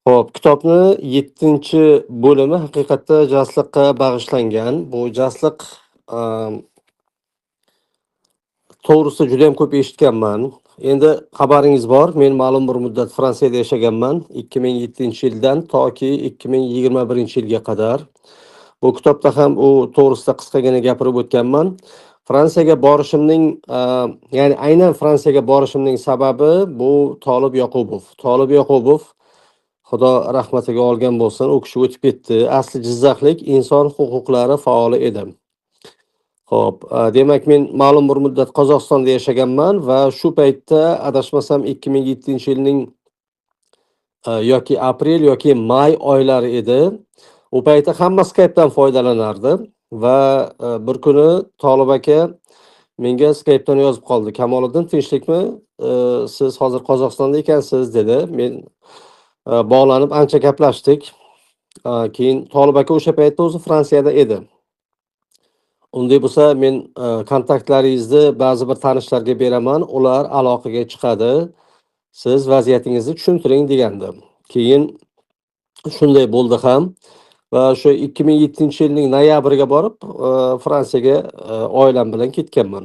Xo'p, kitobni 7-bo'limi haqiqatda jasliqqa bag'ishlangan. Bu jasliq am, to'g'risi juda ham ko'p eshitganman. Endi xabaringiz bor, men ma'lum bir muddat Fransiyada yashaganman. 2007-yildan toki 2021-yilga qadar. Bu kitobda ham u to'g'risida qisqagina gapirib o'tganman. Fransiyaga borishimning, ya'ni aynan Fransiyaga borishimning sababi bu Tolib Yoqubov. Tolib Yoqubov Xudo rahmatiga olgan bo'lsin, u kishi o'tib ketdi. Asli Jizzaxlik inson huquqlari faoli edi. Xo'p, demak men ma'lum bir muddat Qozog'istonda yashaganman va shu paytda adashmasam 2007-yilning yoki aprel yoki may oylari edi. U paytda hamma Skype'dan foydalanardi va bir kuni Tolib aka menga Skype'dan yozib qoldi. Kamoliddin, tinchlikmi? Siz hozir Qozog'istonda ekansiz dedi. Men bog'lanib ancha gaplashdik. Keyin Tolib aka o'sha paytda o'zi Fransiyada edi. Unday bo'lsa men kontaktlaringizni ba'zi bir tanishlarga beraman, ular aloqaga chiqadi. Siz vaziyatingizni tushuntiring degandi. Keyin shunday bo'ldi ham va o'sha 2007-yilning noyabriga borib Fransiyaga oilam bilan ketganman.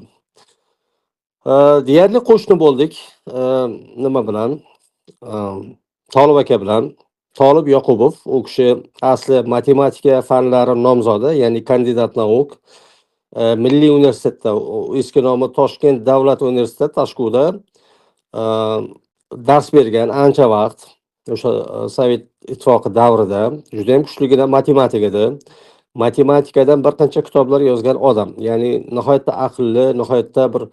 Deyarli qo'shni bo'ldik. Nima bilan? Tolib aka bilan. Tolib Yoqubov, u kishi asli matematika fanlari nomzodi, ya'ni kandidat nauk. Milliy universitetda, eski nomi Toshkent davlat universiteti Tashquda dars bergan ancha vaqt. O'sha Sovet ittifoqi davrida juda ham kuchligina matematik edi. Matematikadan bir qancha kitoblar yozgan odam. Ya'ni nihoyatda aqlli, nihoyatda bir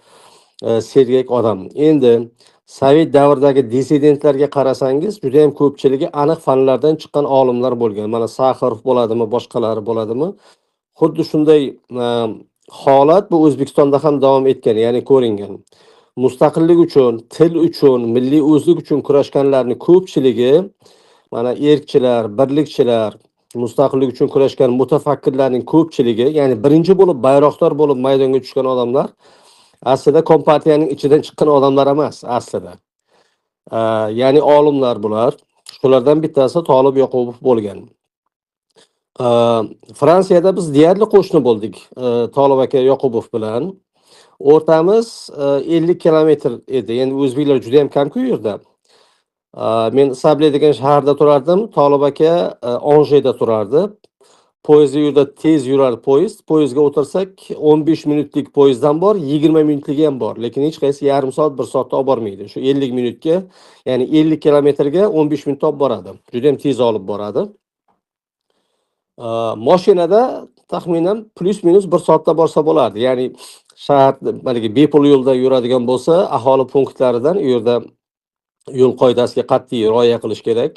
sergak odam. Endi Sovet davridagi dissidentlarga qarasangiz, juda ham ko'pchiligi aniq fanlardan chiqqan olimlar bo'lgan. Mana Saxarov bo'ladimi, boshqalari bo'ladimi? Xuddi shunday holat bu O'zbekistonda ham davom etgan, ya'ni ko'ringan. Mustaqillik uchun, til uchun, milliy o'zlik uchun kurashganlarning ko'pchiligi, mana erkchilar, birlikchilar, mustaqillik uchun kurashgan mutafakkirlarning ko'pchiligi, ya'ni birinchi bo'lib bayroqdor bo'lib maydonga tushgan odamlar aslida kompartiyaning ichidan chiqqan odamlar emas, aslida. Ya'ni olimlar bular. Shulardan bittasi Tolib Yoqubov bo'lgan. Fransiyada biz deyarli qo'shni bo'ldik Tolib aka Yoqubov bilan. O'rtamiz 50 kilometr edi. Endi o'zbeklar juda ham kam-ku yerda. Men Sable degan shaharda turardim, Tolib aka Anjeda turardi. Poyezd yo'lda tez yurar poyezd. Poyezdga o'tirsak 15 minutlik poyezddan bor, 20 minutligi ham bor, lekin hech qaysi yarim soat, 1 soatda olib bormaydi. Shu 50 minutga, ya'ni 50 kilometrga 15 minutda olib boradi. Juda ham tez olib boradi. Mashinada taxminan plus minus 1 soatda borsa bo'lardi. Ya'ni shahar balki bepul yo'lda yuradigan bo'lsa, aholi punktlaridan u yerda yo'l qoidasiga qat'iy rioya qilish kerak.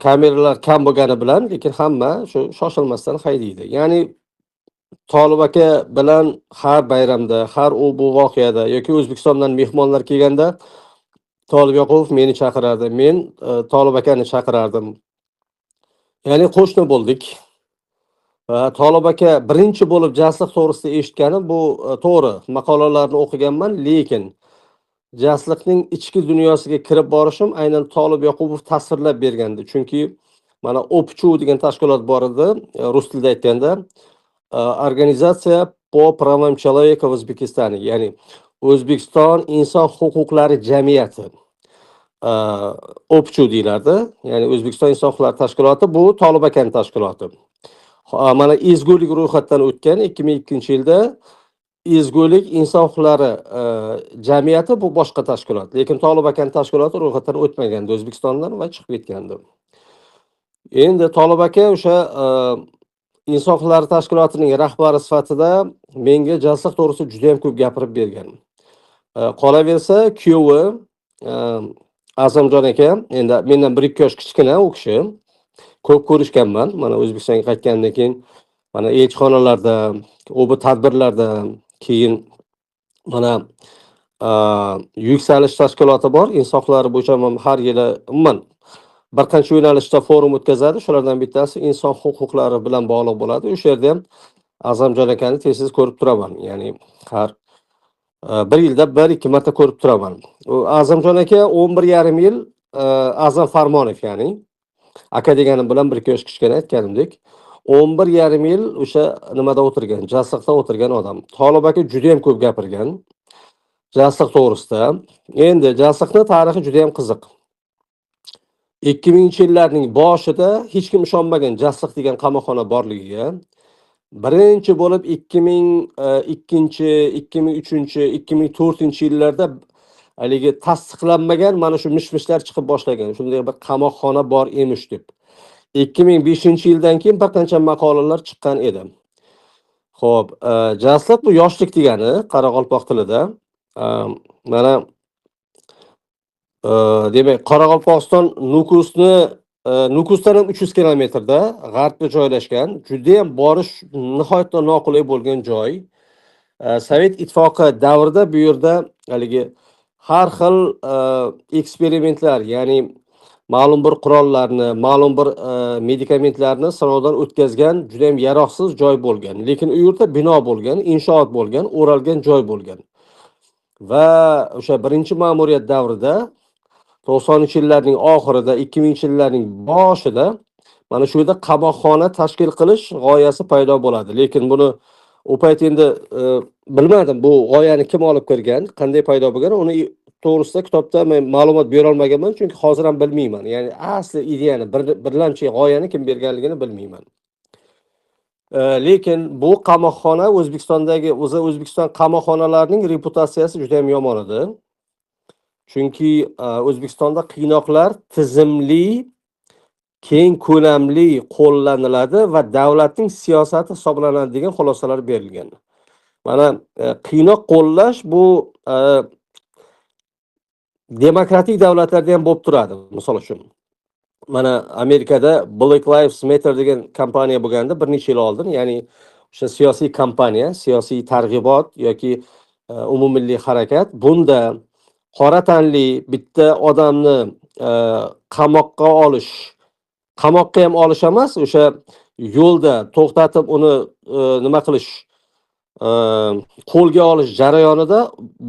Kameralar kam bo'lgani bilan, lekin hamma shu shoshilmasdan haydaydi. Ya'ni Tolib aka bilan har bayramda, har u bu voqeada yoki O'zbekistondan mehmonlar kelganda Tolib Yoqubov meni chaqirardi, men Tolib akani chaqirardim. Ya'ni qo'shni bo'ldik. Va Tolib aka birinchi bo'lib jasliq to'g'risida eshitganim bu to'g'ri. Maqolalarni o'qiganman, lekin jasliqning ichki dunyosiga kirib borishim aynan Tolib Yoqubov tasvirlab bergandi. Chunki mana OPCHU degan tashkilot bor edi, rus tilida aytganda, Organizatsiya по правам человека в O'zbekistoni, ya'ni O'zbekiston inson huquqlari jamiyati. OPCHU deyiladi, ya'ni O'zbekiston inson huquqlari tashkiloti, bu Tolib akaning tashkiloti. Mana ezgulik ro'yxatdan o'tgan 2002-yilda ezgulik inson huquqlari jamiyati bu boshqa tashkilot. Lekin Tolib akaning tashkiloti ro'yxatdan o'tmagandi O'zbekistondan va chiqib ketgandi. Endi Tolib aka o'sha inson huquqlari tashkilotining rahbari sifatida menga jasliq to'g'risida juda ham ko'p gapirib bergan. Qolaversa, kuyovi Azamjon aka, endi mendan 1-2 yosh kichkina u kishi. Ko'p ko'rishganman. Mana O'zbekistonga qaytgandan keyin mana elchixonalarda, bu tadbirlarda, keyin mana yuksalish tashkiloti bor, inson huquqlari bo'yicha har yili umuman bir qancha yo'nalishda forum o'tkazadi. Shulardan bittasi inson huquqlari bilan bog'liq bo'ladi. O'sha yerda ham Azamjon akani tez ko'rib turaman. Ya'ni har bir yilda 1-2 marta ko'rib turaman. Azamjon aka 11,5 yil A'zam Farmonov ya'ni. Aka deganim bilan bir ikki yosh kichkina aytganimdek. 11,5 yil o'sha nimada o'tirgan, jasliqda o'tirgan odam. Tolib aka juda ham ko'p gapirgan jasliq to'g'risida. Endi jasliqning tarixi juda ham qiziq. 2000-yillarning boshida hech kim ishonmagan jasliq degan qamoqxona borligiga. Birinchi bo'lib 2002, 2003, 2004-yillarda haligi tasdiqlanmagan mana shu mish-mishlar chiqib boshlagan. Shunday bir qamoqxona bor emish deb. 2005-yildan keyin bir qancha maqolalar chiqqan edi. Xo'p, jasliq bu yoshlik degani Qoraqalpoq tilida. Mana demak, Qoraqalpog'iston Nukusdan ham 300 kilometrda g'arbga joylashgan, juda ham borish nihoyatda noqulay bo'lgan joy. Sovet ittifoqi davrida bu yerda haligi har xil eksperimentlar, ya'ni ma'lum bir qurollarni, ma'lum bir medikamentlarni sinovdan o'tkazgan juda ham yaroqsiz joy bo'lgan. Lekin u yerda bino bo'lgan, inshoot bo'lgan, o'ralgan joy bo'lgan. Va o'sha birinchi ma'muriyat davrida 90-yillarning oxirida, 2000-yillarning boshida mana shu yerda qamoqxona tashkil qilish g'oyasi paydo bo'ladi. Lekin buni u payt endi bilmadim bu g'oyani kim olib kirgan, qanday paydo bo'lgan, uni to'g'risida kitobda men ma'lumot bera olmaganman, chunki hozir ham bilmayman. Ya'ni asli ideyani, birlamchi g'oyani kim berganligini bilmayman. Lekin bu qamoqxona O'zbekistondagi O'zbekiston qamoqxonalarining reputatsiyasi juda ham yomon edi. Chunki O'zbekistonda qiynoqlar tizimli, keng ko'lamli qo'llaniladi va davlatning siyosati hisoblanadi degan xulosalar berilgan. Mana qiynoq qo'llash bu demokratik davlatlarda ham bo'lib turadi. Misol uchun, mana Amerikada Black Lives Matter degan kompaniya bo'lganda bir necha yil oldin, ya'ni o'sha siyosiy kompaniya, siyosiy targ'ibot yoki umummilliy harakat bunda qora tanli bitta odamni qamoqqa olish, qamoqqa ham olish emas, o'sha yo'lda to'xtatib uni nima qilish, qo'lga olish jarayonida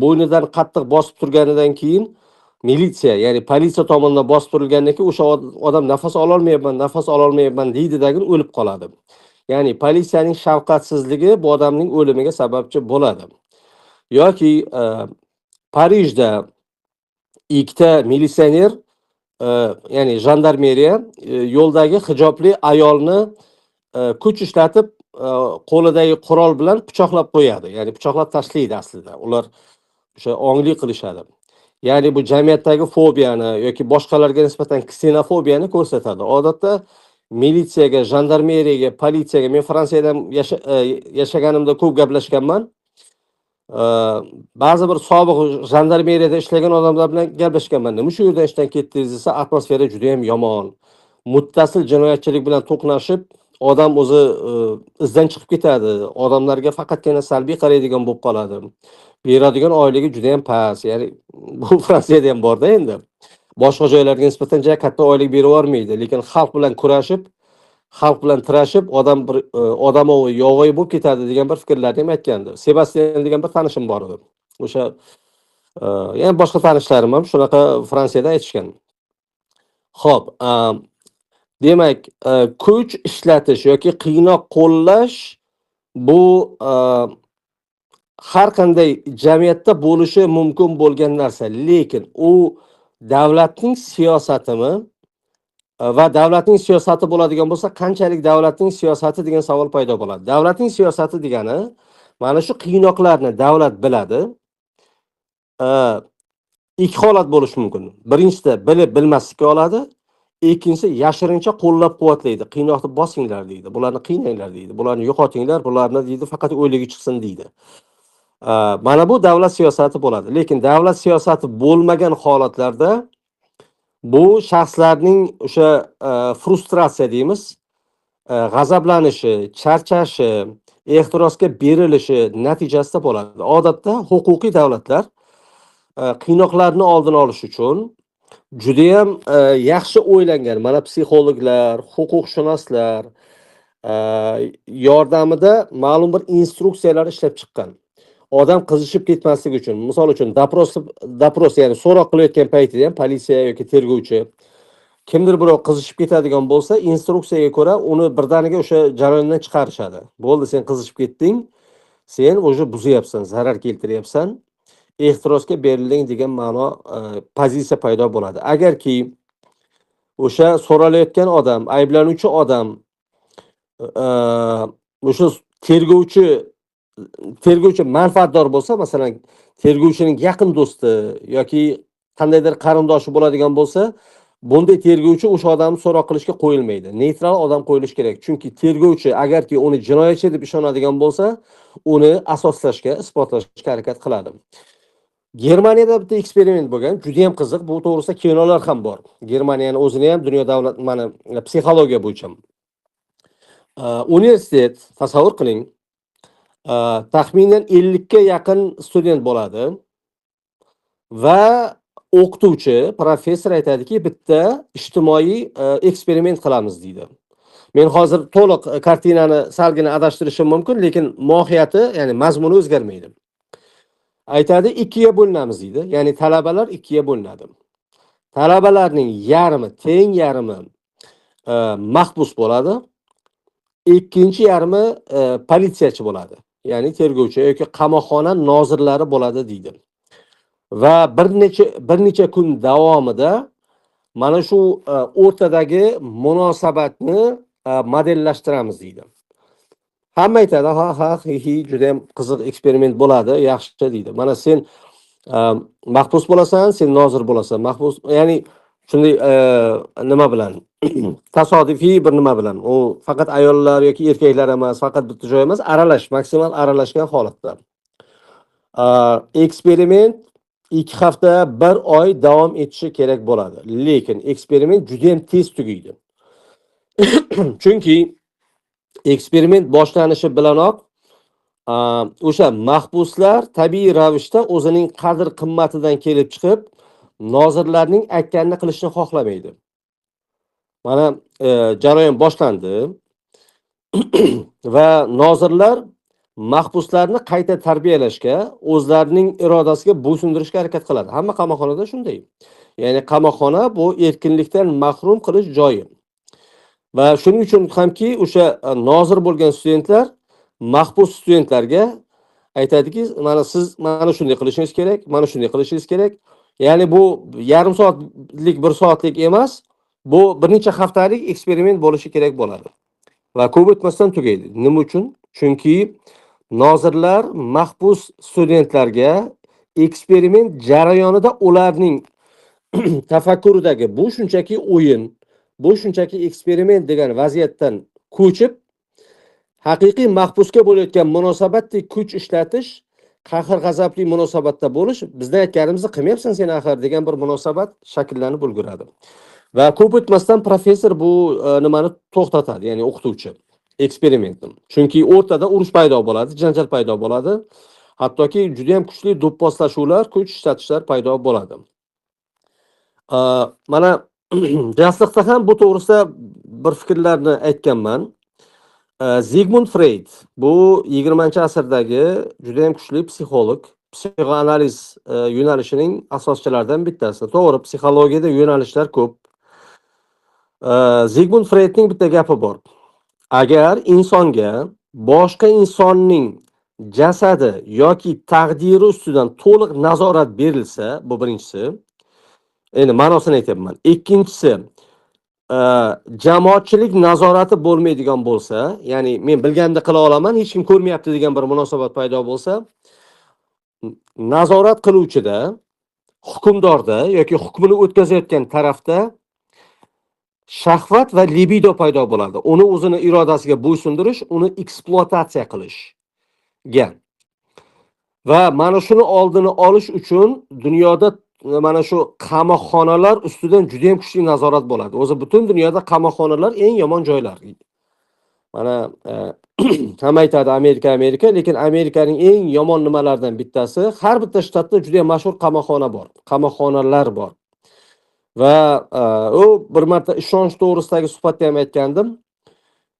bo'ynidan qattiq bosib turganidan keyin militsiya, ya'ni politsiya tomonidan bosib turilgandan keyin o'sha odam nafas ololmayapman deydidagin o'lib qoladi. Ya'ni politsiyaning shafqatsizligi bu odamning o'limiga sababchi bo'ladi. Yoki Parijda ikkita militsioner, ya'ni jandarmeriya yo'ldagi hijobli ayolni kuch ishlatib qo'lidagi qurol bilan pichoqlab qo'yadi. Ya'ni pichoqlab tashlaydi aslida. Ular o'sha ongli qilishadi. Ya'ni bu jamiyatdagi fobiyani yoki boshqalarga nisbatan ksenofobiyani ko'rsatadi. Odatda militsiyaga, jandarmeriyaga, politsiyaga men Fransiyada yashaganimda ko'p gaplashganman. Ba'zi bir sobiq jandarmeriyada ishlagan odamlar bilan gaplashganman. Nima shu yerdan ishdan ketdingiz desa, atmosfera juda ham yomon. Muttasil jinoyatchilik bilan to'qnashib, odam o'zi izdan chiqib ketadi. Odamlarga faqatgina salbiy qaraydigan bo'lib qoladi. Beradigan oyligi juda ham past. Ya'ni bu Fransiyada ham borda endi. Boshqa joylarga nisbatan juda katta oylik berib yormaydi, lekin xalq bilan kurashib, xalq bilan tirashib, odam bir odamovi yovvoyi bo'lib ketadi degan bir fikrlarni ham aytgandi. Sebastian degan bir tanishim bor edi. O'sha yana boshqa tanishlarim ham shunaqa Fransiyada aytishgan. Xo'p, demak, kuch ishlatish yoki qiynoq qo'llash bu har qanday jamiyatda bo'lishi mumkin bo'lgan narsa, lekin u davlatning siyosatimi va davlatning siyosati bo'ladigan bo'lsa, qanchalik davlatning siyosati degan savol paydo bo'ladi. Davlatning siyosati degani mana shu qiynoqlarni davlat biladi. Ikki holat bo'lishi mumkin. Birinchisi bilib bilmaslikka oladi, ikkinchisi yashirincha qo'llab-quvvatlaydi. Qiynoqni bosinglar deydi, bularni qiynanglar deydi, bularni yo'qotinglar, bularni deydi faqat o'yligi chiqsin deydi. Mana bu davlat siyosati bo'ladi. Lekin davlat siyosati bo'lmagan holatlarda bu shaxslarning o'sha frustratsiya deymiz, g'azablanishi, charchashi, ehtirosga berilishi natijasida bo'ladi. Odatda huquqiy davlatlar qiynoqlarni oldini olish uchun juda ham yaxshi o'ylangan, mana psixologlar, huquqshunoslar yordamida ma'lum bir instruksiyalar ishlab chiqqan. odam qizishib ketmasligi uchun, misol uchun dopros ya'ni so'roq qilayotgan paytida ham politsiya yoki tergovchi kimdir birov qizishib ketadigan bo'lsa, instruksiyaga ko'ra uni birdaniga o'sha jarayondan chiqarishadi. Bo'ldi, sen qizishib ketding, sen o'sha buzyapsan, zarar keltiryapsan, ehtirosga berilding degan ma'no pozitsiya paydo bo'ladi. Agarki o'sha so'ralayotgan odam, ayblanuvchi odam o'sha tergovchi manfaatdor bo'lsa, masalan, tergovchining yaqin do'sti yoki qandaydir qarindoshi bo'ladigan bo'lsa, bunday tergovchi o'sha odamni so'roq qilishga qo'yilmaydi. Neytral odam qo'yilishi kerak. Chunki tergovchi agarki uni jinoyatchi deb ishonadigan bo'lsa, uni asoslashga, isbotlashga harakat qiladi. Germaniyada bitta eksperiment bo'lgan, juda ham qiziq. Bu to'g'risida kinolar ham bor. Germaniyani o'zini ham dunyo davlat mana psixologiya bo'yicha. Universitet, tasavvur qiling, taxminan 50 ga yaqin student bo'ladi va o'qituvchi, professor aytadiki, bitta ijtimoiy eksperiment qilamiz deydi. Men hozir to'liq kartinani salgina adashtirishim mumkin, lekin mohiyati, ya'ni mazmuni o'zgarmaydi. Aytadi, 2 ga bo'linamiz deydi. Ya'ni talabalar 2 ga bo'linadi. Talabalarning teng yarmi mahbus bo'ladi. Ikkinchi yarmi politsiyachi bo'ladi. Ya'ni tergovchi yoki qamoqxona nozirlari bo'ladi deydi. Va bir necha kun davomida mana shu o'rtadagi munosabatni modellashtiramiz deydi. Hamma aytadi, juda ham qiziq eksperiment bo'ladi, yaxshi deydi. Mana sen mahbus bo'lasan, sen nozir bo'lasan. Mahbus, ya'ni shunday nima bilan tasodifiy bir nima bilan, u faqat ayollar yoki erkaklar emas, faqat bitta joy emas, maksimal aralashgan holatda. Eksperiment 2 hafta, 1 oy davom etishi kerak bo'ladi. Lekin eksperiment juda ham tez tugaydi. Chunki eksperiment boshlanishi bilanoq o'sha mahbuslar tabiiy ravishda o'zining qadr qimmatidan kelib chiqib, nozirlarning aytganini qilishni xohlamaydi. Mana jarayon boshlandi va nozirlar mahbuslarni qayta tarbiyalashga, o'zlarining irodasiga bo'ysundirishga harakat qiladi. Hamma qamoqxonada shunday. Ya'ni qamoqxona bu erkinlikdan mahrum qilish joyi. Va shuning uchun hamki o'sha nozir bo'lgan studentlar mahbus studentlarga aytadiki, mana siz mana shunday qilishingiz kerak, mana shunday qilishingiz kerak. Ya'ni bu yarim soatlik, 1 soatlik emas, bu bir necha haftalik eksperiment bo'lishi kerak bo'ladi. Va ko'p o'tmasdan tugaydi. Nima uchun? Chunki nozirlar mahbus studentlarga eksperiment jarayonida ularning tafakkuridagi bu shunchaki o'yin, bu shunchaki eksperiment degan vaziyatdan ko'chib, haqiqiy mahbusga bo'layotgan munosabatdek kuch ishlatish, qahr-g'azabli munosabatda bo'lish, bizda aytganimizni qilmayapsan sen axir degan bir munosabat shakllanib ulguradi. Va ko'p o'tmasdan professor bu nimani to'xtatadi, ya'ni o'qituvchi eksperimentni. Chunki o'rtada urush paydo bo'ladi, janjal paydo bo'ladi. Hattoki juda ham kuchli do'pposlashuvlar, kuch ishlatishlar paydo bo'ladi. Mana jasliqda ham bu to'g'risida bir fikrlarni aytganman. Sigmund Freud bu 20-asrdagi juda ham kuchli psixolog, psixoanaliz yo'nalishining asoschilaridan bittasi. To'g'ri, psixologiyada yo'nalishlar ko'p. Sigmund Freudning bitta gapi bor. Agar insonga boshqa insonning jasadi yoki taqdiri ustidan to'liq nazorat berilsa, bu birinchisi. Endi ma'nosini aytyapman. Ikkinchisi, jamoatchilik nazorati bo'lmaydigan bo'lsa, ya'ni men bilganimda qila olaman, hech kim ko'rmayapti degan bir munosabat paydo bo'lsa, nazorat qiluvchida, hukmdorda yoki hukmini o'tkazayotgan tarafda shahvat va libido paydo bo'ladi. Uni o'zini irodasiga bo'ysundirish, uni ekspluatatsiya qilishga. Va mana shuni oldini olish uchun dunyoda mana shu qamoqxonalar ustidan juda ham kuchli nazorat bo'ladi. O'zi butun dunyoda qamoqxonalar eng yomon joylar. Mana ham aytadi Amerika, lekin Amerikaning eng yomon nimalaridan bittasi, har bitta shtatda juda ham mashhur qamoqxona bor, qamoqxonalar bor. Va u bir marta ishonch to'g'risidagi suhbatda ham aytgandim.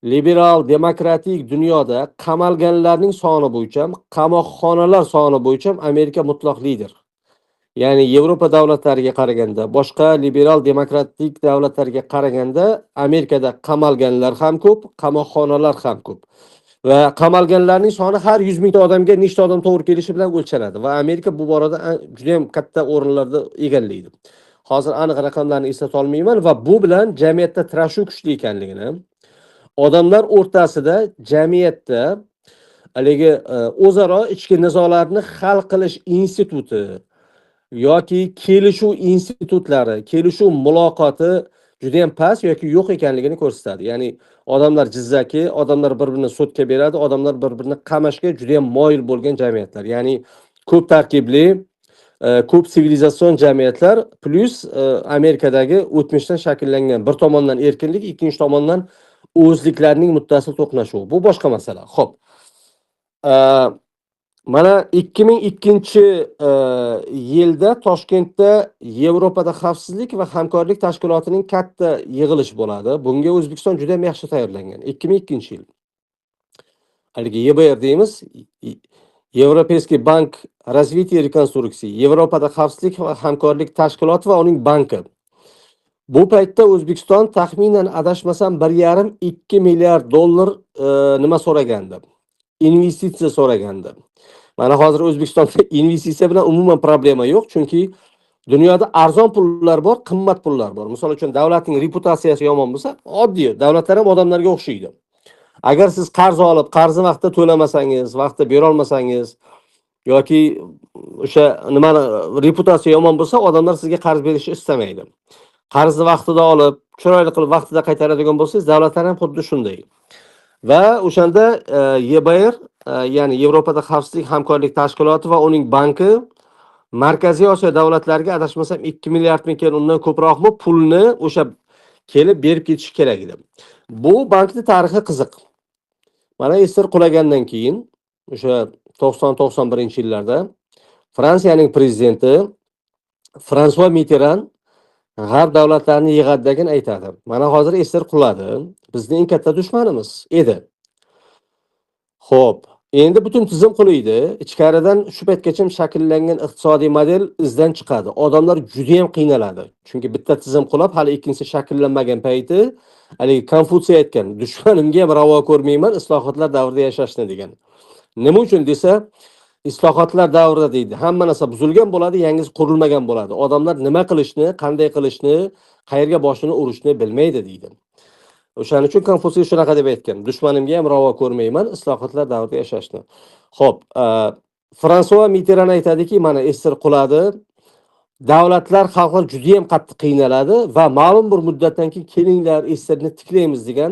liberal demokratik dunyoda qamalganlarning soni bo'yicha, qamoqxonalar soni bo'yicha Amerika mutlaq lider. Ya'ni Yevropa davlatlariga qaraganda, boshqa liberal demokratik davlatlarga qaraganda Amerikada qamalganlar ham ko'p, qamoqxonalar ham ko'p. Va qamalganlarning soni har 100 mingta odamga nechta odam to'g'ri kelishi bilan o'lchanadi va Amerika bu borada juda ham katta o'rinlarda egallaydi. Hozir aniq raqamlarni eslata olmayman va bu bilan jamiyatda trashuv kuchli ekanligini, odamlar o'rtasida jamiyatda haligi o'zaro ichki nizolarni hal qilish instituti yoki kelishuv institutlari, kelishuv muloqoti juda ham past yoki yo'q ekanligini ko'rsatadi. Ya'ni odamlar jizzaki, odamlar bir-birini sudga beradi, odamlar bir-birini qamashga juda ham moyil bo'lgan jamiyatlar. Ya'ni ko'p tarkibli, ko'p sivilizatsion jamiyatlar plus Amerikadagi o'tmishdan shakllangan bir tomondan erkinlik, ikkinchi tomondan o'zliklarning muttasil to'qnashuvi. Bu boshqa masala. Xo'p. Mana 2002-yilda Toshkentda Yevropada xavfsizlik va hamkorlik tashkilotining katta yig'ilishi bo'ladi. Bunga O'zbekiston juda ham yaxshi tayyorlangan. 2002-yil. Haligi YBR deymiz, Европейский bank развития и rekonstruksiya, Yevropada xavfsizlik va hamkorlik tashkiloti va uning banki. Bu paytda O'zbekiston taxminan adashmasam 1,5-2 milliard dollar nima so'ragandi? Investitsiya so'ragandi. Mana hozir O'zbekistonda investitsiya bilan umuman problema yo'q, chunki dunyoda arzon pullar bor, qimmat pullar bor. Misol uchun davlatning reputatsiyasi yomon bo'lsa, oddiy, davlatlar ham odamlarga o'xshaydi. Agar siz qarz olib, qarzni vaqtida to'lamasangiz, vaqtida bera olmasangiz yoki o'sha nimani reputatsiya yomon bo'lsa, odamlar sizga qarz berishni istamaydi. Qarzni vaqtida olib, chiroyli qilib vaqtida qaytaradigan bo'lsangiz, davlatlar ham xuddi shunday. Va o'shanda YBR, ya'ni Yevropada xavfsizlik hamkorlik tashkiloti va uning banki Markaziy Osiyo davlatlariga adashmasam 2 milliard ming undan ko'proqmi pulni o'sha kelib berib ketishi kerak edi. Bu bankning tarixi qiziq. Mana Ester qulagandan keyin o'sha 90-91-yillarda Fransiyaning prezidenti François Mitterrand G'arb davlatlarini yig'adigan aytadi. Mana hozir Ester quladi. Bizning eng katta dushmanimiz edi. Xo'p, endi butun tizim qulaydi. Ichkaridan shu paytgacha shakllangan iqtisodiy model izdan chiqadi. Odamlar juda ham qiynaladi. Chunki bitta tizim qulab, hali ikkinchisi shakllanmagan payti, haligi Konfutsiy aytgan, dushmanimga ham ravo ko'rmayman, islohotlar davrida yashashni degan. Nima uchun desa, islohotlar davrida deydi, hamma narsa buzilgan bo'ladi, yangisi qurilmagan bo'ladi. Odamlar nima qilishni, qanday qilishni, qayerga boshini urishni bilmaydi deydi. O'shaning uchun Konfutsiy shunaqa deb aytgan, dushmanimga ham ravo ko'rmayman, islohotlar davrida yashashni. Xo'p, François Mitterrand aytadiki, mana Ester quladi, davlatlar, xalqlar juda ham qattiq qiynaladi va ma'lum bir muddatdan keyin kelinglar Esterni tiklaymiz degan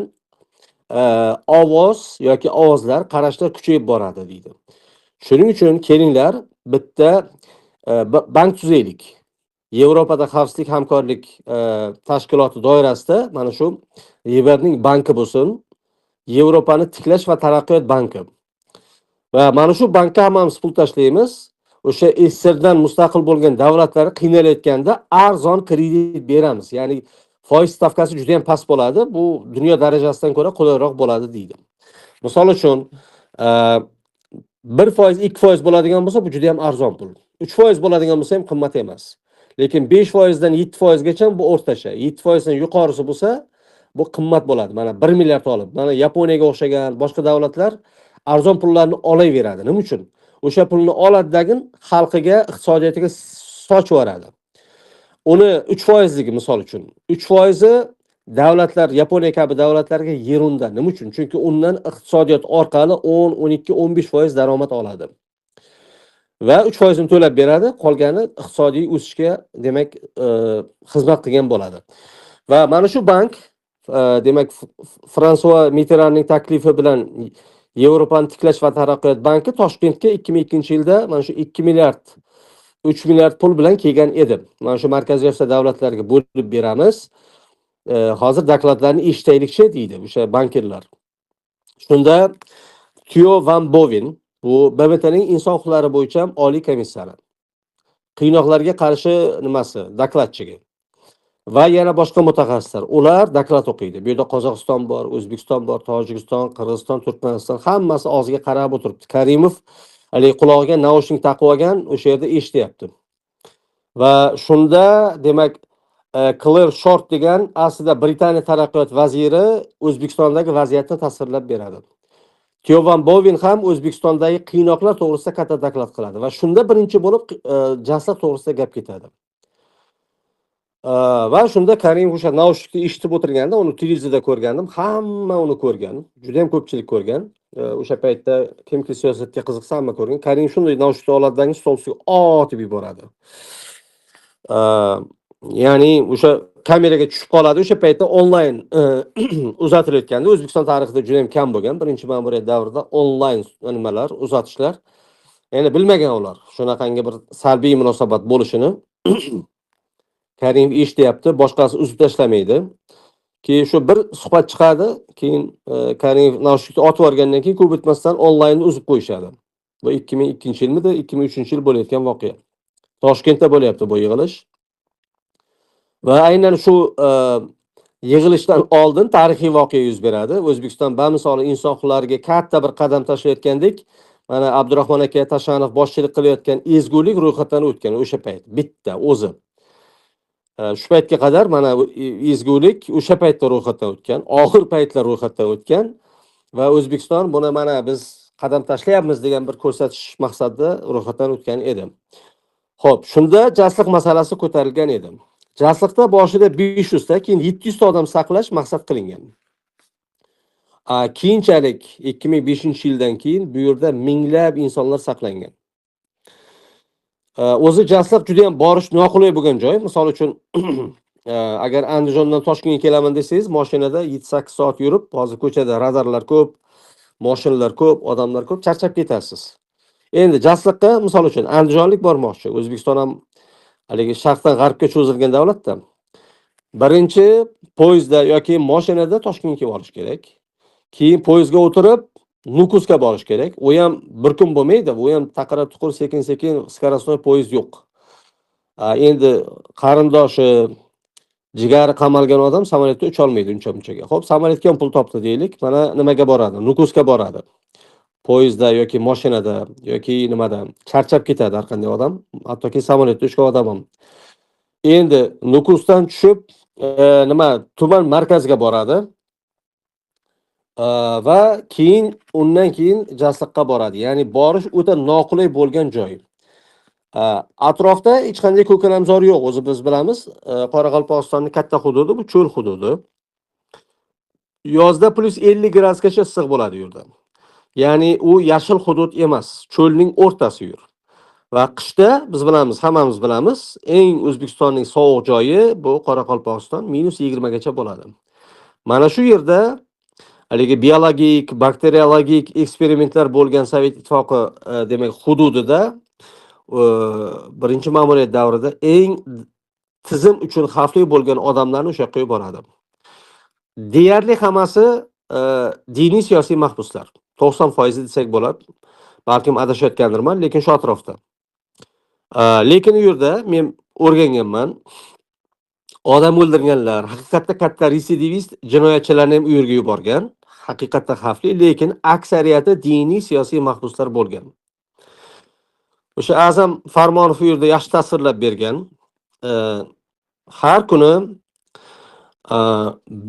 ovoz yoki ovozlar, qarashlar kuchayib boradi deydi. Shuning uchun kelinglar bitta bank tuzaylik. Yevropada xavfsizlik hamkorlik tashkiloti doirasida mana shu YBRning banki bo'lsin, Yevropani tiklash va taraqqiyot banki. Va mana shu bankka hammamiz pul tashlaymiz. O'sha Esterdan mustaqil bo'lgan davlatlar qiynalayotganda arzon kredit beramiz. Ya'ni foiz stavkasi juda ham past bo'ladi. Bu dunyo darajasidan ko'ra qulayroq bo'ladi deydi. Misol uchun 1%, 2% bo'ladigan bo'lsa, bu juda ham arzon pul. 3% bo'ladigan bo'lsa ham qimmat emas. Lekin 5% dan 7% gacha bu o'rtacha. 7% dan yuqorisi bo'lsa, bu qimmat bo'ladi. Mana 1 milliard olib, mana Yaponiyaga o'xshagan boshqa davlatlar arzon pullarni olaveradi. Nima uchun? O'sha pulni oladidagin xalqiga, iqtisodiyotiga sochib yuboradi. Uni 3%ligi misol uchun. 3%i davlatlar, Yaponiya kabi davlatlarga yerunda. Nima uchun? Chunki undan iqtisodiyot orqali 10, 12, 15% daromad oladi. Va 3% ni to'lab beradi, qolgani iqtisodiy o'sishga, demak, xizmat qilgan bo'ladi. Va mana shu bank, demak, François Mitterrandning taklifi bilan Yevropani tiklash va taraqqiyot banki Toshkentga 2002-yilda mana shu 2 milliard 3 milliard pul bilan kelgan edi. Mana shu Markaziy Osiyo davlatlariga bo'lib beramiz. Hozir dokladlarni eshitaylikchi deydi o'sha bankirlar. Shunda Theo van Boven, bu BMTning inson huquqlari bo'yicha oliy komissari, qiynoqlarga qarshi nimasi, dokladchiga. va yana boshqa mutaxassislar. Ular doklad o'qiydi. Bu yerda Qozog'iston bor, O'zbekiston bor, Tojikiston, Qirg'iziston, Turkmaniston hammasi og'ziga qarab o'tiribdi. Karimov haligi qulog'iga naushnik taqib olgan, o'sha yerda eshityapti. Va shunda demak Claire Short degan aslida Britaniya taraqqiyot vaziri O'zbekistondagi vaziyatni tasvirlab beradi. Teovan Bovin ham O'zbekistondagi qiynoqlar to'g'risida katta doklad qiladi va shunda birinchi bo'lib jasliq to'g'risida gap ketadi. Va shunda Karimov o'sha naushnikni eshitib o'tirganda, uni televizorda ko'rgandim. Hamma uni ko'rgan. Juda ham ko'pchilik ko'rgan. O'sha paytda kimki siyosatga qiziqsa hamma ko'rgan. Karimov shunday naushnikni oladidagi stol ustiga otib yuboradi. Ya'ni o'sha kameraga tushib qoladi. O'sha paytda onlayn uzatilayotganda O'zbekiston tarixida juda ham kam bo'lgan. Birinchi ma'muriyat davrida onlayn nimalar, uzatishlar. Ya'ni bilmagan ular shunaqangi bir salbiy munosabat bo'lishini. Karimov eshityapti, boshqasi uzib tashlamaydi. Keyin shu bir suhbat chiqadi, keyin Karimov naushnikni otib yuborgandan keyin ko'p o'tmasdan onlaynni uzib qo'yishadi. Bu 2002-yilmidi, 2003-yil bo'layotgan voqea. Toshkentda bo'lyapti bu yig'ilish. Va aynan shu yig'ilishdan oldin tarixiy voqea yuz beradi. O'zbekiston bamisoli inson huquqlariga katta bir qadam tashlayotgandek, mana Abdurahmon aka Tashanov boshchilik qilayotgan ezgulik ro'yxatdan o'tgan o'sha payt bitta o'zi. Shu paytga qadar mana ezgulik o'sha paytda ro'yxatdan o'tgan, oxir paytlar ro'yxatdan o'tgan va O'zbekiston buni mana biz qadam tashlayapmiz degan bir ko'rsatish maqsadida ro'yxatdan o'tgan edi. Xo'p, shunda jasliq masalasi ko'tarilgan edi. Jasliqda boshida 500 ta, keyin 700 ta odam saqlash maqsad qilingan. Keyinchalik 2005-yildan keyin bu yerda minglab insonlar saqlangan. O'zi jasliq juda ham borish noqulay bo'lgan joy. Misol uchun agar Andijondan Toshkentga kelaman desangiz, mashinada 7-8 soat yurib, hozir ko'chada radarlar ko'p, mashinalar ko'p, odamlar ko'p, charchab ketasiz. Endi jasliqqa misol uchun andijonlik bormoqchi. O'zbekiston ham haligi sharqdan g'arbga cho'zilgan davlatda. Birinchi poyezdda yoki mashinada Toshkentga borish kerak. Keyin poyezdga o'tirib Nukusga borish kerak. U ham bir kun bo'lmaydi. U ham taqira-tuqur sekin-sekin skоростной poyezd yo'q. Endi qarindoshi jigari qamalgan odam samolyotda ucha olmaydi uncha-bunchaga. Xo'p, samolyotga ham pul topdi deylik. Mana nimaga boradi? Nukusga boradi. Poyezdda yoki mashinada yoki nimada charchab ketadi har qanday odam, hattoki samolyotda uchgan odam ham. Endi Nukusdan tushib tuman markaziga boradi. Va keyin undan keyin jasliqqa boradi. Ya'ni borish o'ta noqulay bo'lgan joy. Atrofda hech qanday ko'kalamzor yo'q. O'zi biz bilamiz, Qoraqalpog'istonning katta hududi bu cho'l hududi. Yozda +50 gradusgacha issiq bo'ladi yerda. Ya'ni u yashil hudud emas, cho'lning o'rtasi yer. Va qishda biz bilamiz, hammamiz bilamiz, eng O'zbekistonning sovuq joyi bu Qoraqalpog'iston -20 gacha bo'ladi. Mana shu yerda haligi biologik, bakteriologik eksperimentlar bo'lgan Sovet Ittifoqi demak hududida birinchi ma'muriyat davrida eng tizim uchun xavfli bo'lgan odamlarni o'sha yoqqa yuboradi. Deyarli hammasi diniy siyosiy mahbuslar. 90% desak bo'ladi. Balkim adashayotgandirman, lekin shu atrofda. Lekin u yerda men o'rganganman. Odam o'ldirganlar, haqiqatda katta residivist jinoyatchilarni ham u yerga yuborgan. Haqiqatda xavfli, lekin aksariyati diniy siyosiy mahbuslar bo'lgan. O'sha Azam Farmonov u yerda yaxshi tasvirlab bergan. Har kuni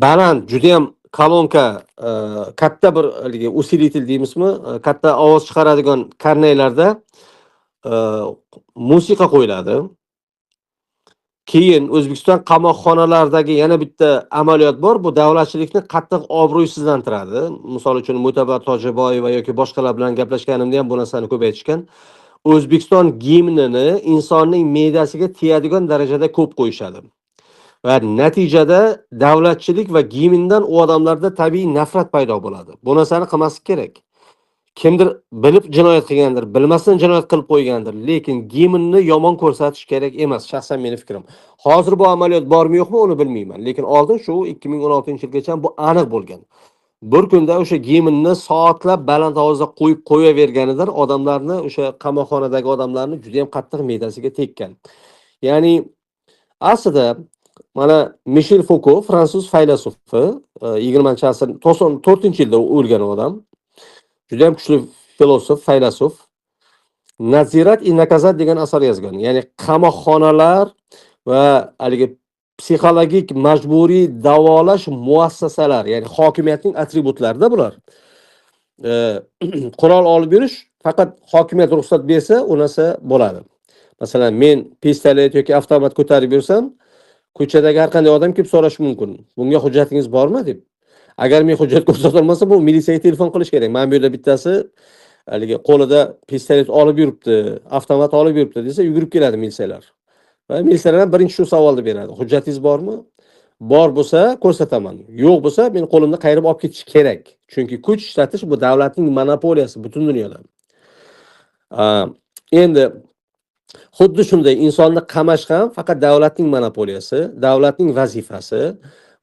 baland, juda ham kolonka, katta bir haligi usilitel deymizmi, katta ovoz chiqaradigan karnaylarda musiqa qo'yiladi. Keyin O'zbekiston qamoqxonalaridagi yana bitta amaliyot bor. Bu davlatchilikni qattiq obro'sizlantiradi. Misol uchun Mo'tabar Tojiboyeva yoki boshqalar bilan gaplashganimda ham bu narsani ko'p aytishgan. O'zbekiston gimnini insonning me'dasiga tegadigan darajada ko'p qo'yishadi. Va natijada davlatchilik va gimndan u odamlarda tabiiy nafrat paydo bo'ladi. Bu narsani qilmaslik kerak. Kimdir bilib jinoyat qilgandir, bilmasdan jinoyat qilib qo'ygandir, lekin gimnni yomon ko'rsatish kerak emas, shaxsan meni fikrim. Hozir bu amaliyot bormi yo'qmi uni bilmayman, lekin oldin shu 2016-yilgacha bu aniq bo'lgan. Bir kunda o'sha gimnni soatlab baland ovozda qo'yib qo'yaverganidir, odamlarni, o'sha qamoqxonadagi odamlarni juda ham qattiq me'dasiga tekkan. Ya'ni aslida mana Michel Foucault, fransuz faylasufi, 20-asr 94-yilda o'lgan odam. Juda ham kuchli filosof, faylasuf. Nazirat i nakazat degan asar yozgan. Ya'ni qamoqxonalar va haligi psixologik majburiy davolash muassasalari, ya'ni hokimiyatning atributlarida bular. Qurol olib yurish faqat hokimiyat ruxsat bersa, unasi bo'ladi. Masalan, men pistolet yoki avtomat ko'tarib yursam, ko'chadagi har qanday odam kelib so'rashi mumkin. Bunga hujjatingiz bormi deb. Agar men hujjat ko'rsatolmasam, bu militsiyaga telefon qilish kerak. Men bu yerda bittasi haligi qo'lida pistolet olib yuribdi, avtomat olib yuribdi desa, yugurib keladi militsiyalar. Va militsiyalar birinchi shu savolni beradi. Hujjatingiz bormi? Bor bo'lsa ko'rsataman. Yo'q bo'lsa men qo'limda qayirib olib ketish kerak. Chunki kuch ishlatish bu davlatning monopoliyasi butun dunyoda. Endi xuddi shunday insonni qamash ham faqat davlatning monopoliyasi, davlatning vazifasi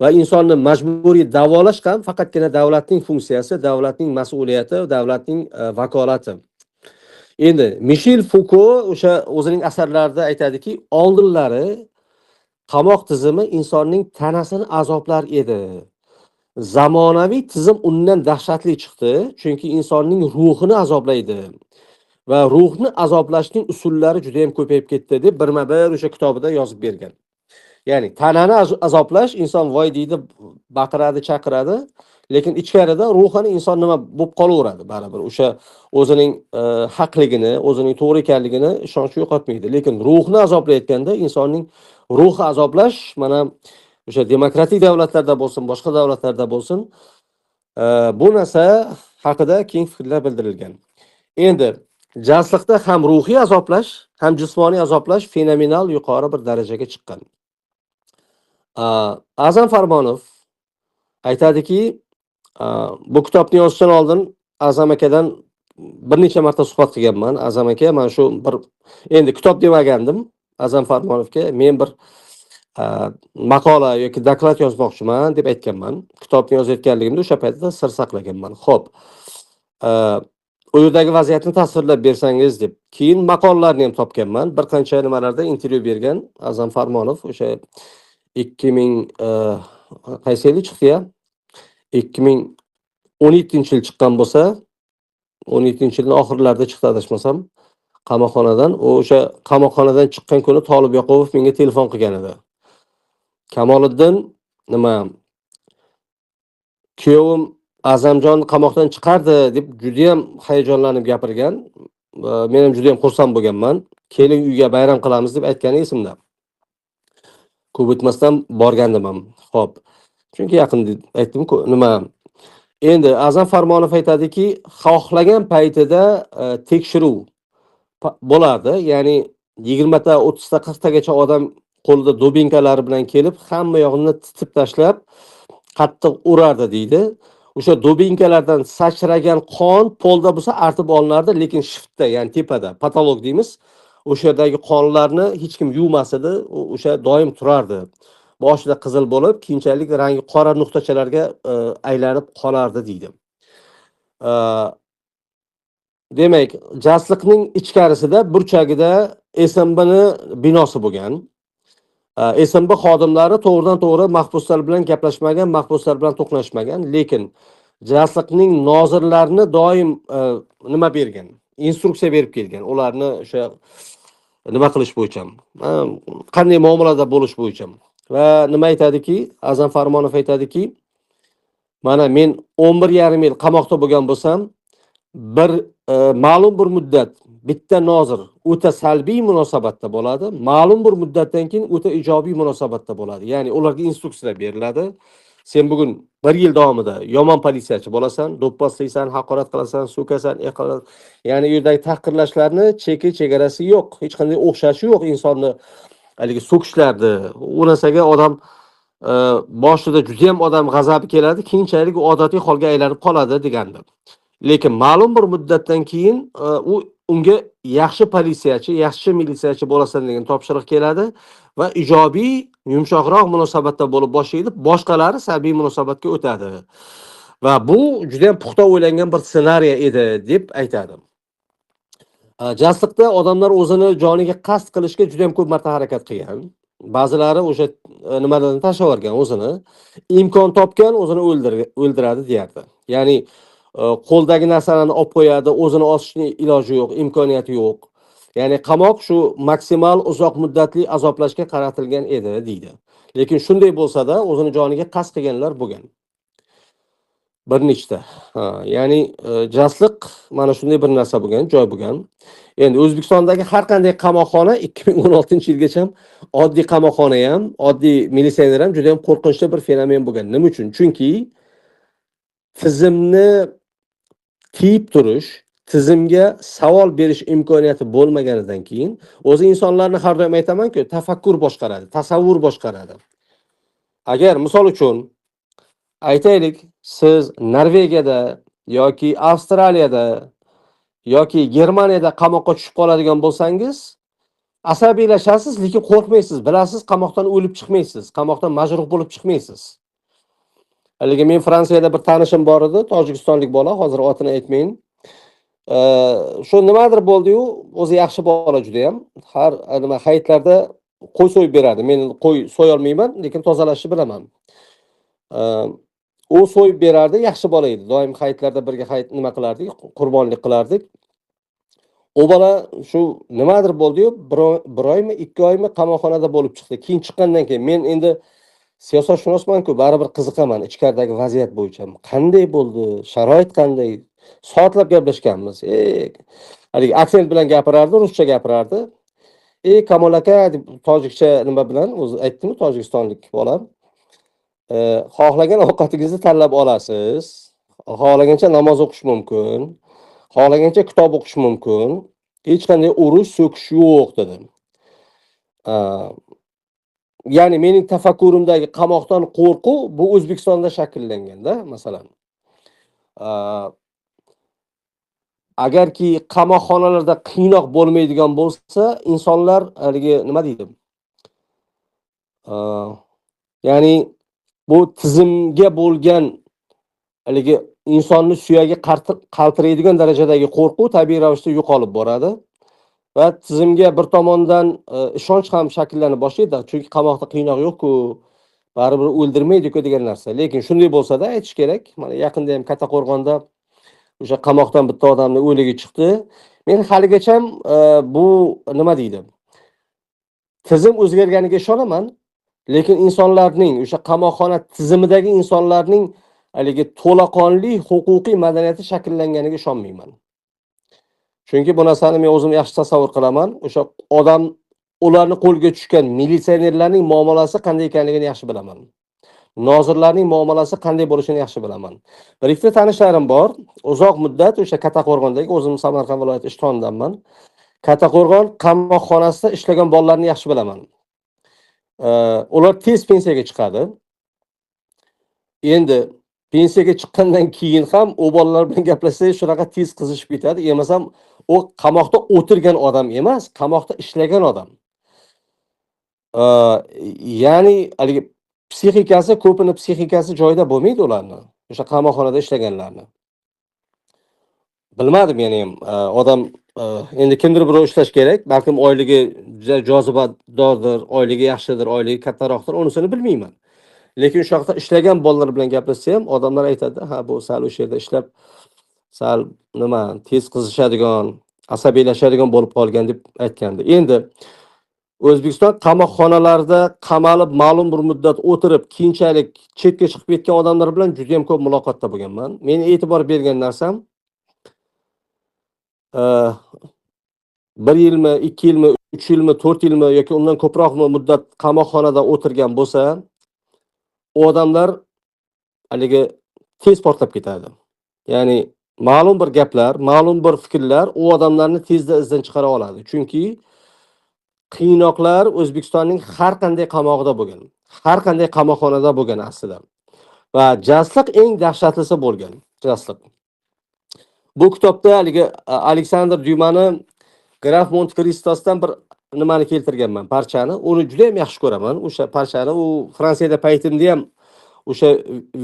va insonni majburiy davolash ham faqatgina davlatning funksiyasi, davlatning mas'uliyati, davlatning vakolati. Endi Michel Foucault o'sha o'zining asarlarida aytadiki, oldinlari qamoq tizimi insonning tanasini azoblar edi. Zamonaviy tizim undan dahshatli chiqdi, chunki insonning ruhini azoblaydi. Va ruhni azoblashning usullari juda ham ko'payib ketdi deb birma-bir o'sha kitobida yozib bergan. Ya'ni tanani azoblash, inson voy deydi, baqiradi, chaqiradi, lekin ichkarida ruhani inson nima bo'lib qolaveradi baribir. O'sha o'zining haqligini, o'zining to'g'ri ekanligini ishonchi yo'qotmaydi. Lekin ruhni azoblayotganda insonning ruhi azoblash mana o'sha demokratik davlatlarda bo'lsin, boshqa davlatlarda bo'lsin, bu narsa haqida keng fikrlar bildirilgan. Endi jasliqda ham ruhiy azoblash, ham jismoniy azoblash fenomenal yuqori bir darajaga chiqqan. Azam Farmonov aytadiki, bu kitobni yozishdan oldin Azam akadan bir necha marta suhbat qilganman. Azam aka, men shu bir endi kitob demagandim Azam Farmonovga, men bir maqola yoki doklad yozmoqchiman deb aytganman. Kitobni yozayotganligimda o'sha paytda sir saqlaganman. Xo'p. U yerdagi vaziyatni tasvirlab bersangiz deb. Keyin maqolalarni ham topganman. Bir qancha nimalarda intervyu bergan Azam Farmonov o'sha 2000 qaysi yil chiqdi ya? 2017-yil chiqqan bo'lsa, 17-yilning oxirlarida chiqdi adashmasam, qamoqxonadan. O'sha qamoqxonadan chiqqan kuni Tolib Yoqubov menga telefon qilgan edi. Kamoliddin, nima? Kuyovim Azamjon qamoqdan chiqardi deb juda ham hayajonlanib gapirgan. Men ham juda ham xursand bo'lganman. Keling uyga bayram qilamiz deb aytgani esimda. Ko'p o'tmasdan borgandim ham. Xo'p. Chunki yaqin aytdim, nima? Endi Azam Farmonov aytadiki, xohlagan paytida tekshiruv bo'lardi. Ya'ni 20 ta, 30 ta, 40 tagacha odam qo'lida dobinkalari bilan kelib, hamma yo'g'ini titib tashlab, qattiq urardi deydi. O'sha dobinkalardan sachragan qon polda bo'lsa artib olinardi, lekin shiftda, ya'ni tepada, patolog deymiz. O'sha yerdagi qonlarni hech kim yuvmas edi, o'sha doim turardi. Boshida qizil bo'lib, keyinchalik rangi qora nuqtachalarga aylanib qolardi deydi. Demak, jasliqning ichkarisida burchagida SMBni binosi bo'lgan. SMB xodimlari to'g'ridan-to'g'ri mahbuslar bilan gaplashmagan, mahbuslar bilan to'qnashmagan, lekin jasliqning nozirlarini doim nima bergan? Instruksiya berib kelgan. Ularni o'sha nima qilish bo'yicha, qanday muomalada bo'lish bo'yicha. Va nima aytadiki, Azam Farmonov aytadiki, mana men 11,5 yil qamoqda bo'lgan bo'lsam, bir ma'lum bir muddat bitta nozir o'ta salbiy munosabatda bo'ladi, ma'lum bir muddatdan keyin o'ta ijobiy munosabatda bo'ladi. Ya'ni ularga instruksiyalar beriladi. Sen bugun 1 yil davomida yomon politsiyachi bo'lasan, do'pposlaysan, haqorat qilasan, so'kasan, ya'ni u yerdagi tahqirlashlarni chegarasi yo'q, hech qanday o'xshashi yo'q insonni haligi so'kishlardi. U narsaga odam boshida juda ham odam g'azabi keladi, keyinchalik u odatiy holga aylanib qoladi degandim. Lekin ma'lum bir muddatdan keyin unga yaxshi politsiyachi, yaxshi militsiyachi bo'lasan degan topshiriq keladi va ijobiy, yumshoqroq munosabatda bo'lib boshlaydi, boshqalari salbiy munosabatga o'tadi. Va bu juda ham puxta o'ylangan bir ssenariy edi deb aytadi. Jasliqda odamlar o'zini joniga qasd qilishga juda ham ko'p marta harakat qilgan. ba'zilari o'sha nimalarni tashlab yuborgan o'zini. Imkon topgan o'zini o'ldiradi deyardi. Ya'ni qo'ldagi narsalarni olib qo'yadi, o'zini osishni iloji yo'q, imkoniyati yo'q. Ya'ni qamoq shu maksimal uzoq muddatli azoblashga qaratilgan edi deydi. Lekin shunday bo'lsa-da, o'zini joniga qasd qilganlar bo'lgan. Bir nechta. Ya'ni jasliq mana shunday bir narsa bo'lgan, joy bo'lgan. Endi O'zbekistondagi har qanday qamoqxona 2016-yilgacha oddiy qamoqxona ham, oddiy militsioner ham juda ham qo'rqinchli bir fenomen bo'lgan. Nima uchun? Chunki tizimni tiyib turish, tizimga savol berish imkoniyati bo'lmaganidan keyin o'zi insonlarni har doim aytaman-ku, tafakkur boshqaradi, tasavvur boshqaradi. Agar misol uchun aytaylik, siz Norvegiyada yoki Avstraliyada yoki Germaniyada qamoqqa tushib qoladigan bo'lsangiz, asabiylashasiz, lekin qo'rqmaysiz. Bilasiz, qamoqdan o'lib chiqmaysiz, qamoqdan majruh bo'lib chiqmaysiz. Haligi men Fransiyada bir tanishim bor edi, tojikistonlik bola, hozir otini aytmayin. Shu nimadir bo'ldi-yu, o'zi yaxshi bola juda ham. Har nima hayitlarda qo'y so'yib beradi. Men qo'y so'y olmayman, lekin tozalashni bilaman. U so'yib berardi, yaxshi bola edi. Doim hayitlarda birga hayit nima qilardik, qurbonlik qilardik. O bola shu nimadir bo'ldi-yu, bir oymi, 2 oymi qamoqxonada bo'lib chiqdi. Keyin chiqqandan keyin men endi siyosatshunosman-ku, baribir qiziqaman ichkaridagi vaziyat bo'yicha. Qanday bo'ldi? Sharoit qanday? Soatlab gaplashganmiz. Haligi aksent bilan gapirardi, ruscha gapirardi. Kamol aka deb tojikcha nima bilan o'zi aytdimi, tojikistonlik bola. Xohlagan ovqatingizni tanlab olasiz. Xohlagancha namoz o'qish mumkin. Xohlagancha kitob o'qish mumkin. Hech qanday urush, so'kish yo'q dedi. Ya'ni mening tafakkurimdagi qamoqdan qo'rquv bu O'zbekistonda shakllanganda, masalan. Agarki qamoqxonalarda qiynoq bo'lmaydigan bo'lsa, insonlar haligi nima deydi? Ya'ni bu tizimga bo'lgan haligi insonni suyagi qaltiraydigan darajadagi qo'rquv tabiiy ravishda yo'qolib boradi va tizimga bir tomondan ishonch ham shakllanib boshlaydi, chunki qamoqda qiynoq yo'q-ku, baribir o'ldirmaydi-ku degan narsa. Lekin shunday bo'lsa-da aytish kerak. Mana yaqinda ham Kattaqo'rg'onda o'sha qamoqdan bitta odamning o'ligi chiqdi. Men haligacha bu nima deydi? Tizim o'zgarganiga ishonaman, lekin insonlarning o'sha qamoqxona tizimidagi insonlarning haligi to'laqonli huquqiy madaniyati shakllanganiga ishonmayman. Chunki bu narsani men o'zim yaxshi tasavvur qilaman. O'sha odam ularni qo'lga tushgan militsionerlarning muomalasi qanday ekanligini yaxshi bilaman. Nozirlarning muomalasi qanday bo'lishini yaxshi bilaman. Bir ikkita tanishlarim bor. Uzoq muddat o'sha Kattaqo'rg'ondagi, o'zim Samarqand viloyati Ishtondamman. Kattaqo'rg'on qamoqxonasida ishlagan bolalarni yaxshi bilaman. Ular tez pensiyaga chiqadi. Endi pensiyaga chiqqandan keyin ham o bolalar bilan gaplashsak shunaqa tez qizishib ketadi. Emasam u qamoqda o'tirgan odam emas, qamoqda ishlagan odam. Ya'ni haligi psixikasi, ko'pini psixikasi joyida bo'lmaydi ularni. O'sha qamoqxonada ishlaganlarni. Bilmadim, ya'ni odam endi kimdir birov ishlash kerak, balkim oyligi jozibadordir, oyligi yaxshidir, oyligi kattaroqdir, unisini bilmayman. Lekin shu vaqtda ishlagan bolalar bilan gaplashsa ham odamlar aytadi, ha bu sal o'sha yerda ishlab sal nima tez qizishadigan, asabiylashadigan bo'lib qolgan deb aytgandi. Endi O'zbekiston qamoqxonalarida qamalib ma'lum bir muddat o'tirib, keyinchalik chetga chiqib ketgan odamlar bilan juda ham ko'p muloqotda bo'lganman. Men e'tibor bergan narsam 1 yilmi, 2 yilmi, 3 yilmi, 4 yilmi yoki undan ko'proqmi muddat qamoqxonada o'tirgan bo'lsa, u odamlar haligi tez portlab ketadi. Ya'ni ma'lum bir gaplar, ma'lum bir fikrlar u odamlarni tezda izdan chiqara oladi. Chunki qiynoqlar O'zbekistonning har qanday qamog'ida bo'lgan, har qanday qamoqxonada bo'lgan aslida. Va jasliq eng dahshatlisi bo'lgan, jasliq. Bu kitobda haligi Aleksandr Dyumani Graf Monte-Cristosdan bir nimani keltirganman, parchani. Uni juda ham yaxshi ko'raman. O'sha parchani u Fransiyada paytimda ham o'sha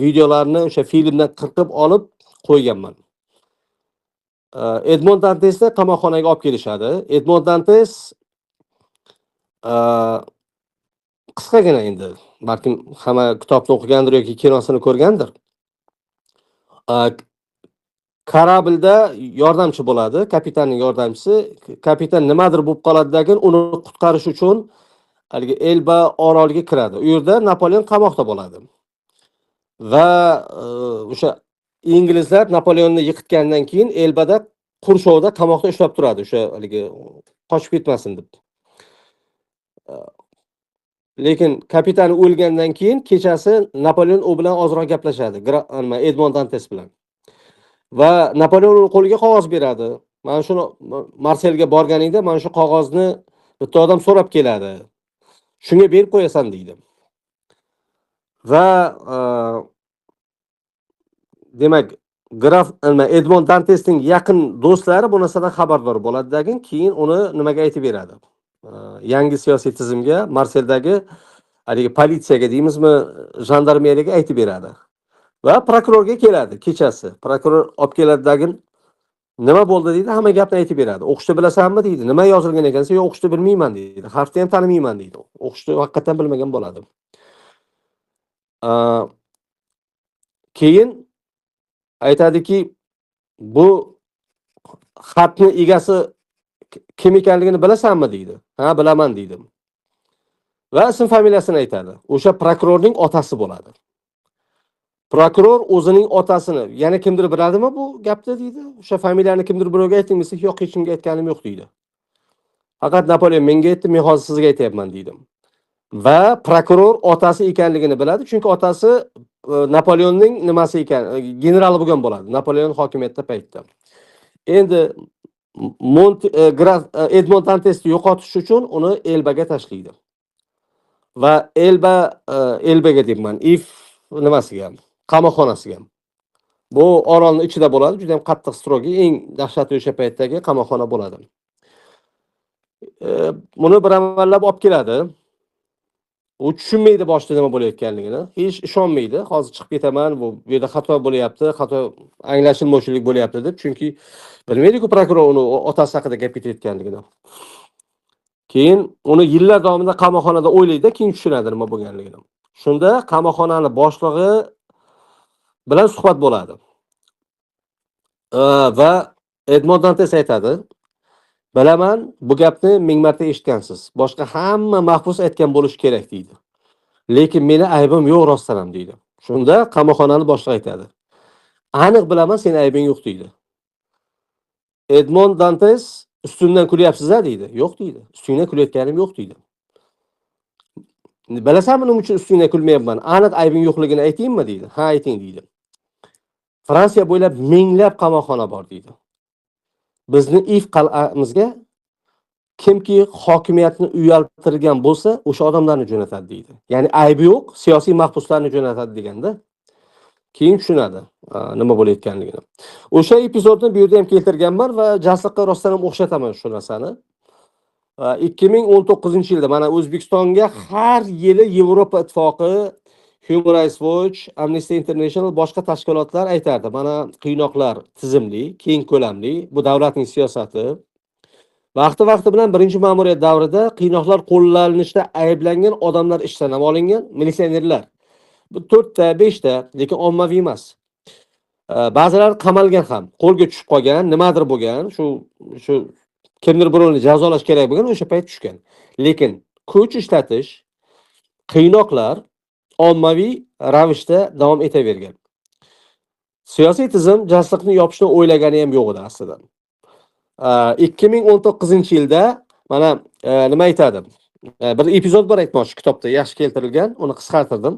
videolarni o'sha filmdan qirqib olib qo'yganman. Edmond Dantesni qamoqxonaga olib kelishadi. Edmond Dantes qisqagina endi. Balkim hamma kitobni o'qigandir yoki kinosini ko'rgandir. Kорабльda yordamchi bo'ladi, kapitanning yordamchisi. Kapitan nimadir bo'lib qoladidagi uni qutqarish uchun haligi Elba oroliga kiradi. U yerda Napoleon qamoqda bo'ladi. Va o'sha inglizlar Napoleonni yiqitgandan keyin Elbada qurshovda qamoqda ushlab turadi, o'sha haligi qochib ketmasin deb. Lekin kapitan o'lgandan keyin kechasi Napoleon u bilan ozroq gaplashadi, Edmond Dantes bilan. Va Napoleon uning qo'liga qog'oz beradi. Mana shuni Marselga borganingda mana shu qog'ozni bitta odam so'rab keladi. Shunga berib qo'yasan deydi. Va demak, graf Edmond Dantesning yaqin do'stlari bu narsadan xabardor bo'ladi-dagin, keyin uni nimaga aytib beradi. Yangi siyosiy tizimga, Marseldagi haligi politsiyaga deymizmi, jandarmeriyaga aytib beradi. Va prokurorga keladi kechasi. Prokuror olib keladi-dagin, nima bo'ldi deydi, hamma gapni aytib beradi. O'qishni bilasanmi deydi. Nima yozilgan ekansa, yo'q, o'qishni bilmayman deydi. Harfni ham tanimayman deydi. O'qishni haqiqatan bilmagan bo'ladi. Keyin aytadiki, bu xatni egasi kim ekanligini bilasanmi deydi. Ha, bilaman deydim. Va ism familiyasini aytadi. O'sha prokurorning otasi bo'ladi. Prokuror o'zining otasini, yana kimdir biladimi bu gapni deydi. O'sha familiyani kimdir birovga ayting desa, yo'q, hech kimga aytganim yo'q deydi. Faqat Napoleon menga aytdi, men hozir sizga aytayapman deydim. Va prokuror otasi ekanligini biladi, chunki otasi Napoleonning nimasi ekan, generali bo'lgan bo'ladi. Napoleon hokimiyatda paytda. Endi Edmond Dantesni yo'qotish uchun uni Elbaga tashlaydi. Va Elbaga deyman, nimasiga, qamoqxonasiga. Bu orolning ichida bo'ladi, juda ham qattiq strogi, eng dahshatli o'sha paytdagi qamoqxona bo'ladi. Buni bir amallab olib keladi. U tushunmaydi boshida nima bo'layotganligini, hech ishonmaydi. Hozir chiqib ketaman, bu yerda xato bo'lyapti, xato anglashilmovchilik bo'lyapti deb, chunki bilmaydi-ku prokuror uni otasi haqida gap ketayotganligini. Keyin uni yillar davomida qamoqxonada o'ylaydi, keyin tushunadi nima bo'lganligini. Shunda qamoqxonani boshlig'i bilan suhbat bo'ladi. Va Edmond Dantes aytadi, bilaman, bu gapni 1000 marta eshitgansiz. Boshqa hamma mahbus aytgan bo'lish kerak deydi. Lekin meni aybim yo'q rostdan ham deydi. Shunda qamoqxonani boshlig'i aytadi, aniq bilaman, sen aybing yo'q deydi. Edmond Dantes ustundan kulyapsiz-a deydi. Yo'q deydi. Ustundan kulayotganim yo'q deydi. Bilasanmi nima uchun ustundan kulmayapman? Aniq aybing yo'qligini aytaymi deydi. Ha, ayting deydi. Fransiya bo'ylab minglab qamoqxona bor deydi. Bizni if qal'amizga kimki hokimiyatni uyaltirgan bo'lsa, o'sha odamlarni jo'natadi deydi. Ya'ni aybi yo'q, siyosiy mahbuslarni jo'natadi deganda keyin tushunadi nima bo'layotganligini. O'sha epizodni bu yerda ham keltirganman va jasliqqa rostdan ham o'xshataman shu narsani. 2019-yilda mana O'zbekistonga har yili Yevropa ittifoqi, Human Rights Watch, Amnesty International boshqa tashkilotlar aytardi. Mana qiynoqlar tizimli, keng ko'lamli, bu davlatning siyosati. Vaqti bilan birinchi ma'muriyat davrida qiynoqlar qo'llanishda ayblangan odamlar ishdan olingan, militsionerlar. Bu 4 ta, 5 ta, lekin ommaviy emas. Ba'zilar qamalgan ham, qo'lga tushib qolgan, nimadir bo'lgan, shu kimdir birovni jazolash kerak bo'lgan, o'sha payt tushgan. Lekin kuch ishlatish, qiynoqlar ommaviy ravishda davom etavergan. Siyosiy tizim jasliqni yopishni o'ylagani ham yo'q edi aslida. 2019-yilda mana nima aytadi? Bir epizod bor aytmoqchi, kitobda yaxshi keltirilgan, uni qisqartirdim.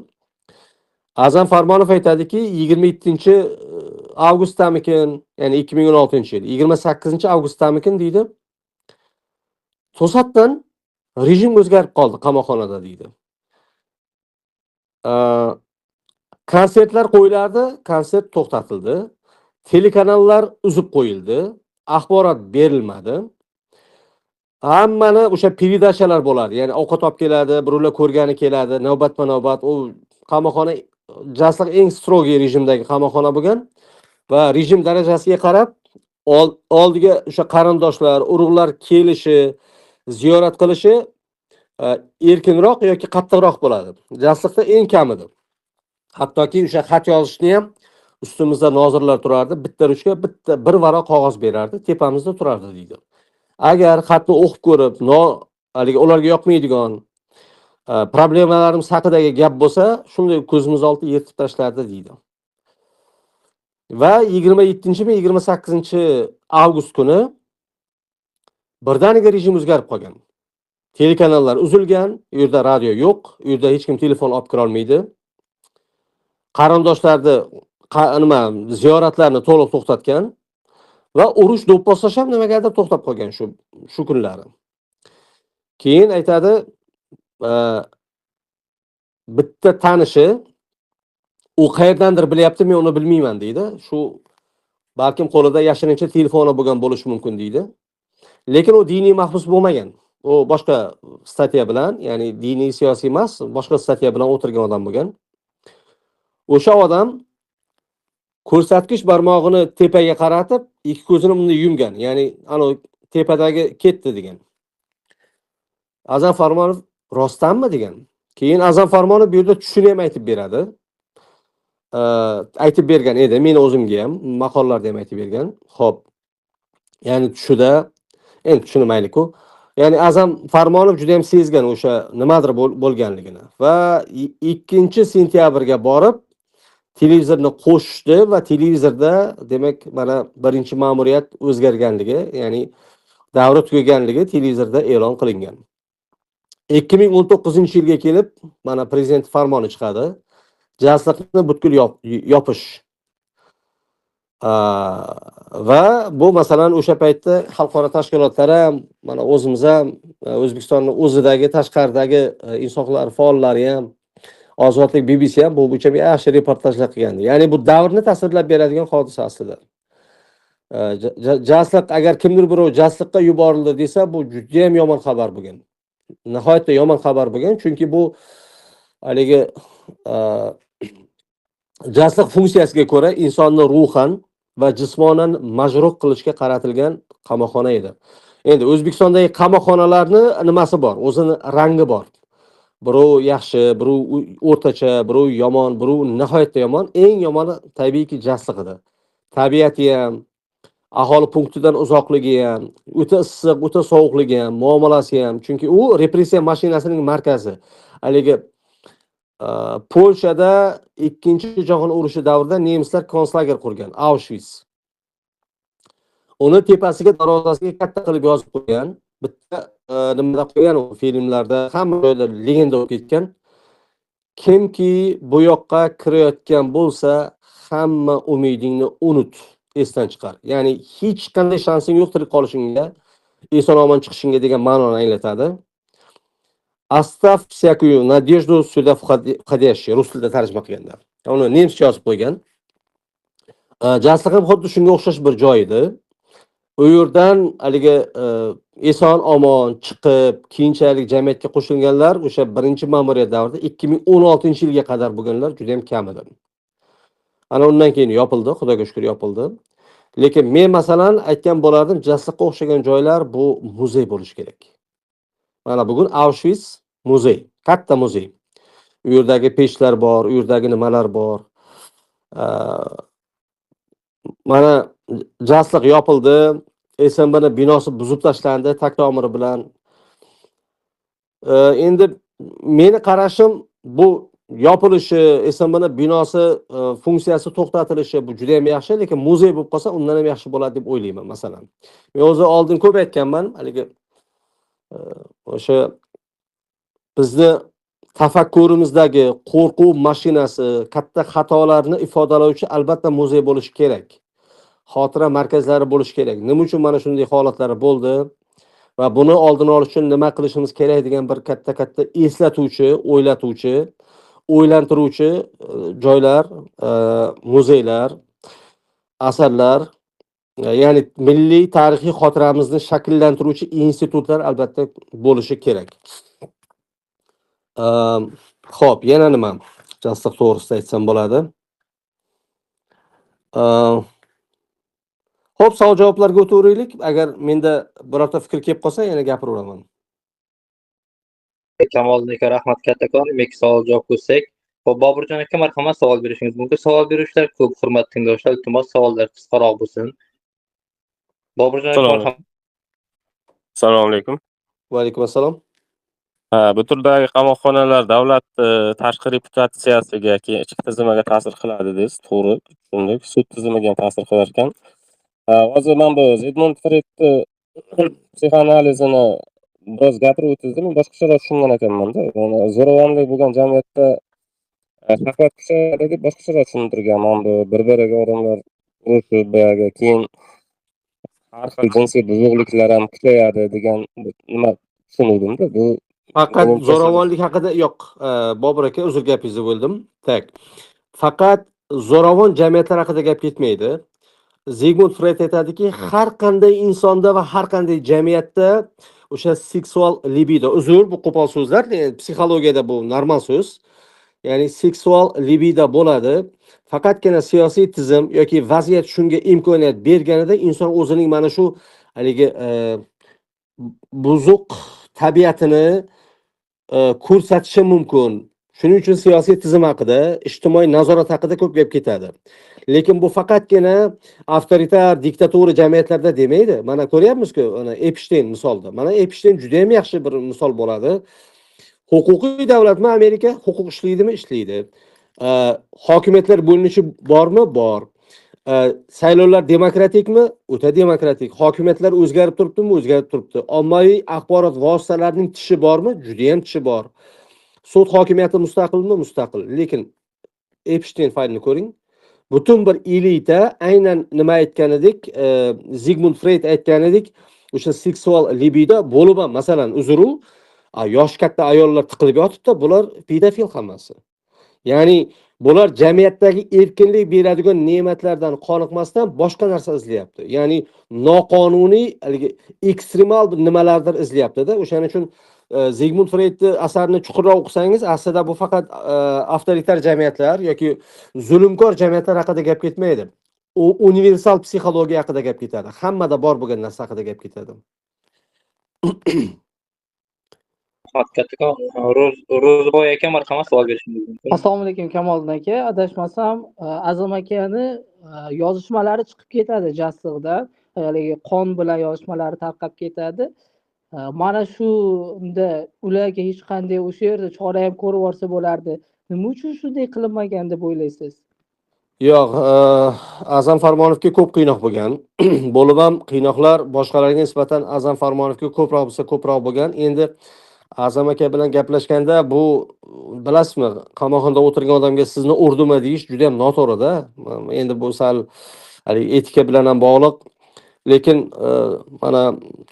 Azam Farmonov aytadiki, 27-avgustdamikin, ya'ni 2016-yil, 28-avgustdamikin deydi. To'satdan rejim o'zgarib qoldi qamoqxonada deydi. Konsertlar qo'yilardi, konsert to'xtatildi. Telekanallar uzib qo'yildi, axborot berilmadi. Hammani o'sha peredachalar bo'ladi. Ya'ni ovqat olib keladi, birovlar ko'rgani keladi, navbatma-navbat. U qamoqxona jasliq eng strogi rejimdagi qamoqxona bo'lgan va rejim darajasiga qarab oldiga o'sha qarindoshlar, urug'lar kelishi, ziyorat qilishi erkinroq yoki qattiqroq bo'ladi. Jasliqda eng kamida. Hattoki o'sha xat yozishni ham ustimizda nozirlar turardi. Bitta ruchka, bitta bir varaq qog'oz berardi, tepamizda turardi deydi. Agar xatni o'qib ko'rib, haligi ularga yoqmaydigan problemalarimiz haqidagi gap bo'lsa, shunday ko'zimiz oldida yirtib tashlardi deydi. Va 27-mi 28-avgust kuni birdaniga rejim o'zgarib qolgan. Telekanallar uzilgan, u yerda radio yo'q, u yerda hech kim telefon olib kira olmaydi. Qarindoshlarni nima ziyoratlarni to'liq to'xtatgan va urush do'pposlash ham nimagadir to'xtab qolgan shu kunlari. Keyin aytadi, bitta tanishi u qayerdandir bilyapti, men uni bilmayman deydi. Shu balkim qo'lida yashirincha telefoni bo'lgan bo'lishi mumkin deydi. Lekin u diniy mahbus bo'lmagan. U boshqa statya bilan, ya'ni diniy siyosiy emas, boshqa statya bilan o'tirgan odam bo'lgan. O'sha odam ko'rsatkich barmog'ini tepaga qaratib, ikki ko'zini bunday yumgan. Ya'ni ana tepadagi ketdi degan. Azam Farmonov rostdanmi degan. Keyin Azam Farmonov bu yerda tushini ham aytib beradi. Aytib bergan edi, meni o'zimga ham maqollarda ham aytib bergan. Xo'p. Ya'ni tushida endi tushunmaylik-ku. Ya'ni Azam Farmonov juda ham sezgan o'sha nimadir bo'lganligini va 2-sentyabrga borib televizorni qo'shdi va televizorda demak mana birinchi ma'muriyat o'zgarganligi, ya'ni davri tugaganligi televizorda e'lon qilingan. 2019-yilga kelib mana prezident farmoni chiqadi. Jasliqni butkul yopish. Va bu masalan o'sha paytda xalqaro tashkilotlar ham, mana o'zimiz ham, O'zbekistonning o'zidagi tashqaridagi inson huquqlari faollari ham, Ozodlik BBC ham bu bo'yicha yaxshi reportajlar qilgandi. Ya'ni bu davrni tasvirlab beradigan hodisa aslida. Jasliq, agar kimdir birov Jasliqqa yuborildi desa, bu juda ham yomon xabar bo'lgan. Nihoyatda yomon xabar bo'lgan, chunki bu haligi Jasliq funksiyasiga ko'ra insonni ruhan va jismonan majruh qilishga qaratilgan qamoqxona edi. Endi O'zbekistondagi qamoqxonalarni nimasi bor? O'zini rangi bor. Birov yaxshi, birov o'rtacha, birov yomon, birov nihoyatda yomon. Eng yomoni tabiiyki Jasliq edi. Tabiati ham, aholi punktidan uzoqligi ham, o'ta issiq, o'ta sovuqligi ham, muomalasi ham, chunki u repressiya mashinasining markazi. Haligi Polshada 2-jahon urushi davrida nemislar konslager qurgan, Auschwitz. Uni tepasiga, darvozasiga katta qilib yozib qo'ygan. Bitta nimada qo'ygan, u filmlarda hamma joyda legenda bo'lib ketgan. Kimki bu yoqqa kirayotgan bo'lsa, hamma umidingni unut, esdan chiqar. Ya'ni hech qanday shansing yo'q tirik qolishingga, eson-omon chiqishingga degan ma'noni anglatadi. Оставь всякую надежду сюда входящий, rus tilida tarjima qilganda. Uni nemischa yozib qo'ygan. Jasliq ham xuddi shunga o'xshash bir joy edi. U yerdan haligi eson-omon chiqib, keyinchalik jamiyatga qo'shilganlar o'sha birinchi ma'muriyat davrida 2016-yilga qadar bo'lganlar juda ham kam edi. Ana undan keyin yopildi, Xudoga shukr yopildi. Lekin men masalan aytgan bo'lardim, Jasliqqa o'xshagan joylar bu muzey bo'lishi kerak. Mana bugun Auschwitz muzey, katta muzey. U yerdagi pechlar bor, u yerdagi nimalar bor. Mana Jasliq yopildi, SMBning binosi buzib tashlandi tak tomiri bilan. Endi meni qarashim bu yopilishi, SMBning binosi funksiyasi to'xtatilishi bu juda ham yaxshi, lekin muzey bo'lib qolsa undan ham yaxshi bo'ladi deb o'ylayman masalan. Men o'zi oldin ko'p aytganman, haligi o'sha bizni tafakkurimizdagi qo'rquv mashinasi, katta xatolarni ifodalovchi albatta muzey bo'lishi kerak. Xotira markazlari bo'lishi kerak. Nima uchun mana shunday holatlar bo'ldi va buni oldini olish uchun nima qilishimiz kerak degan bir katta eslatuvchi, o'ylatuvchi, o'ylantiruvchi joylar, muzeylar, asarlar, ya'ni milliy tarixiy xotiramizni shakllantiruvchi institutlar albatta bo'lishi kerak. Xo'p, yana nima? Jasliq to'g'risida aytsam bo'ladi. Xo'p, savol-javoblarga o'taylik. Agar menda birorta fikr kelib qolsa, yana gapiraveraman. Kamoliddin aka, rahmat kattakon. Demak, savol javob qilsak. Xo'p, Boburjon aka, marhamat, savol berishingiz mumkin. Savol beruvchilar ko'p, hurmatli tinglovchilar, iltimos savollar qisqaroq bo'lsin. Boburjon aka, Assalomu marhamat. alaykum. Assalomu alaykum. Va alaykum assalom. Bu turdagi qamoqxonalar davlat tashqi reputatsiyasiga, keyin ichki tizimiga ta'sir qiladi dedingiz. To'g'ri, tushundik. Sud tizimiga ham ta'sir qilar ekan. Hozir men bu Zigmund Freydni psixoanalizini biroz gapirib o'tdingiz. Men boshqacharoq tushungan ekanman-da. Yani zo'ravonlik bo'lgan jamiyatda shahvat kuchayadi deb boshqacharoq tushuntirganman. Bu bir-biriga odamlar urushib, boyagi keyin har xil jinsiy buzuqliklar ham kuchayadi degan nima tushunuvdim-da. Bu Faqat mening zo'ravonlik haqida yo'q. Bobur aka, uzr gapingizni bo'ldim. Tak. Faqat zo'ravon jamiyatlar haqida gap ketmaydi. Zigmund Freyd aytadiki, har qanday insonda va har qanday jamiyatda o'sha seksual libido, uzr bu qo'pol so'zlar, psixologiyada bu normal so'z. Ya'ni seksual libido bo'ladi. Faqatgina siyosiy tizim yoki vaziyat shunga imkoniyat berganida inson o'zining mana shu haligi buzuq tabiatini ko'rsatishi mumkin. Shuning uchun siyosiy tizim haqida, ijtimoiy nazorat haqida ko'p gap ketadi. Lekin bu faqatgina avtoritar, diktatura jamiyatlarda demaydi. Mana ko'ryapmiz-ku, ana Epstein misolda. Mana Epstein juda ham yaxshi bir misol bo'ladi. Huquqiy davlatmi Amerika? Huquq ishlaydimi? Ishlaydi. Hokimiyatlar bo'linishi bormi? Bor. Saylovlar demokratikmi? O'ta demokratik. Hokimiyatlar o'zgarib turibdimi? O'zgarib turibdi. Ommaviy axborot vositalarining tishi bormi? Juda ham tishi bor. Sud hokimiyati mustaqilmi? Mustaqil. Lekin Epstein faylini ko'ring. Butun bir elita aynan nima aytganidek, Zigmund Freyd aytganidek, o'sha seksual libido bo'lib ham, masalan, uzru yosh katta ayollar tiqilib yotibdi, bular pedofil hammasi. Ya'ni bular jamiyatdagi erkinlik beradigan ne'matlardan qoniqmasdan boshqa narsa izlayapti. Ya'ni noqonuniy, ekstremal nimalardir izlayapti-da. O'shaning uchun Zigmund Freydni asarini chuqurroq o'qisangiz, aslida bu faqat avtoritar jamiyatlar yoki zulmkor jamiyatlar haqida gap ketmaydi. U universal psixologiya haqida gap ketadi. Hammada bor bo'lgan narsa haqida gap ketadi. Kattakon, Ro'zboy aka, marhamat, savol berishingiz mumkin. Assalomu alaykum Kamoliddin aka. Adashmasam, Azam akani yozishmalari chiqib ketadi Jastig'da. Haligi qon bilan yozishmalari tarqab ketadi. Mana shunda ularga hech qanday o'sha yerda chora ham ko'rib olsa bo'lardi. Nima uchun shunday qilinmagan deb o'ylaysiz? Yo'q, Azam Farmonovga ko'p qiynoq bo'lgan. Bo'lib ham qiynoqlar boshqalarga nisbatan Azam Farmonovga ko'proq bo'lsa ko'proq bo'lgan. Endi Azam aka bilan gaplashganda bu bilasizmi, qamoqxonada o'tirgan odamga sizni urdimi deyish juda ham noto'g'ri-da. Endi bu sal etika bilan ham bog'liq. Lekin mana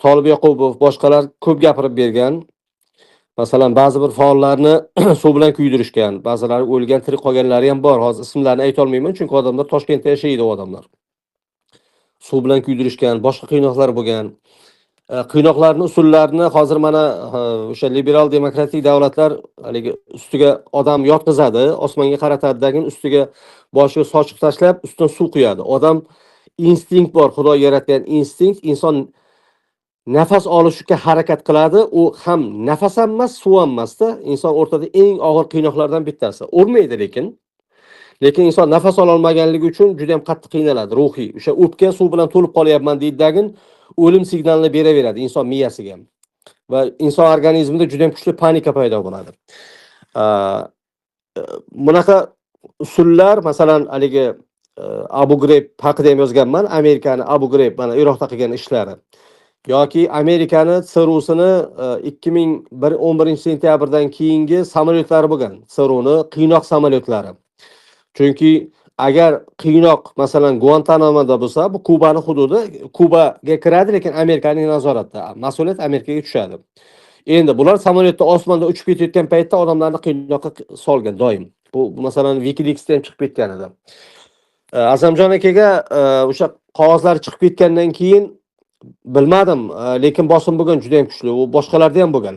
Tolib Yoqubov boshqalar ko'p gapirib bergan. Masalan, ba'zi bir faollarni suv bilan kuydirishgan, ba'zilari o'lgan, tirik qolganlari ham bor. Hozir ismlarini ayta olmayman, chunki odamlar Toshkentda yashaydi u odamlar. Suv bilan kuydirishgan, boshqa qiynoqlar bo'lgan. Qiynoqlarni usullarini hozir mana o'sha liberal demokratik davlatlar haligi ustiga odam yotqizadi, osmonga qaratadi, ustiga boshiga sochiq tashlab, ustidan suv quyadi. Odam instinkt bor, Xudo yaratgan instinkt, inson nafas olishga harakat qiladi. U ham nafas ham emas, suv ham emas-da. Inson o'rtada eng og'ir qiynoqlardan bittasi. O'lmaydi lekin inson nafas ola olmaganligi uchun juda ham qattiq qiynaladi ruhiy. O'sha o'pka suv bilan to'lib qolyapman deydidagin o'lim signalini beraveradi inson miyasiga. Va inson organizmida juda ham kuchli panika paydo bo'ladi. Bunaqa usullar, masalan, haligi Abu Ghraib haqida ham yozganman. Amerikani Abu Ghraib mana Iroqda qilgan ishlari. Yoki Amerikani CRU'sini 2011-sentyabrdan keyingi samolyotlari bo'lgan. CRU'ni qiynoq samolyotlari. Chunki agar qiynoq masalan Guantanamoda bo'lsa, bu Kubani hududi, Kubaga kiradi, lekin Amerikaning nazoratida. Mas'uliyat Amerikaga tushadi. Endi bular samolyotda osmonda uchib ketayotgan paytda odamlarni qiynoqqa solgan doim. Bu masalan WikiLeaksda ham chiqib ketgan edi. Azamjon akaga o'sha qog'ozlar chiqib ketgandan keyin bilmadim, lekin bosim bo'lgan juda ham kuchli. U boshqalarda ham bo'lgan.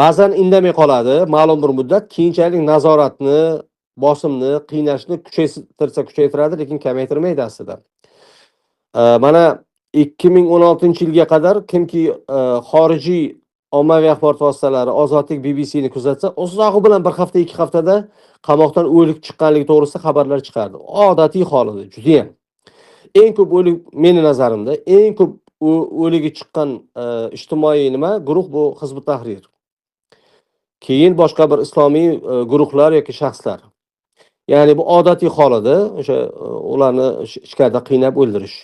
Ba'zan indamay qoladi, ma'lum bir muddat, keyinchalik nazoratni, bosimni, qiynashni kuchaytiradi, lekin kamaytirmaydi aslida. Mana 2016-yilga qadar kimki xorijiy ommaviy axborot vositalari, Ozodlik, BBCni kuzatsa, uzog'i bilan bir hafta, 2 haftada qamoqdan o'lik chiqqanligi to'g'risida xabarlar chiqardi. Odatiy holida, judayam. Eng ko'p o'lik meni nazarimda, eng ko'p o'ligi chiqqan ijtimoiy guruh bu Hizb ut-Tahrir. Keyin boshqa bir islomiy guruhlar yoki shaxslar. Ya'ni bu odatiy holida o'sha ularni ichkarida qiynab o'ldirish.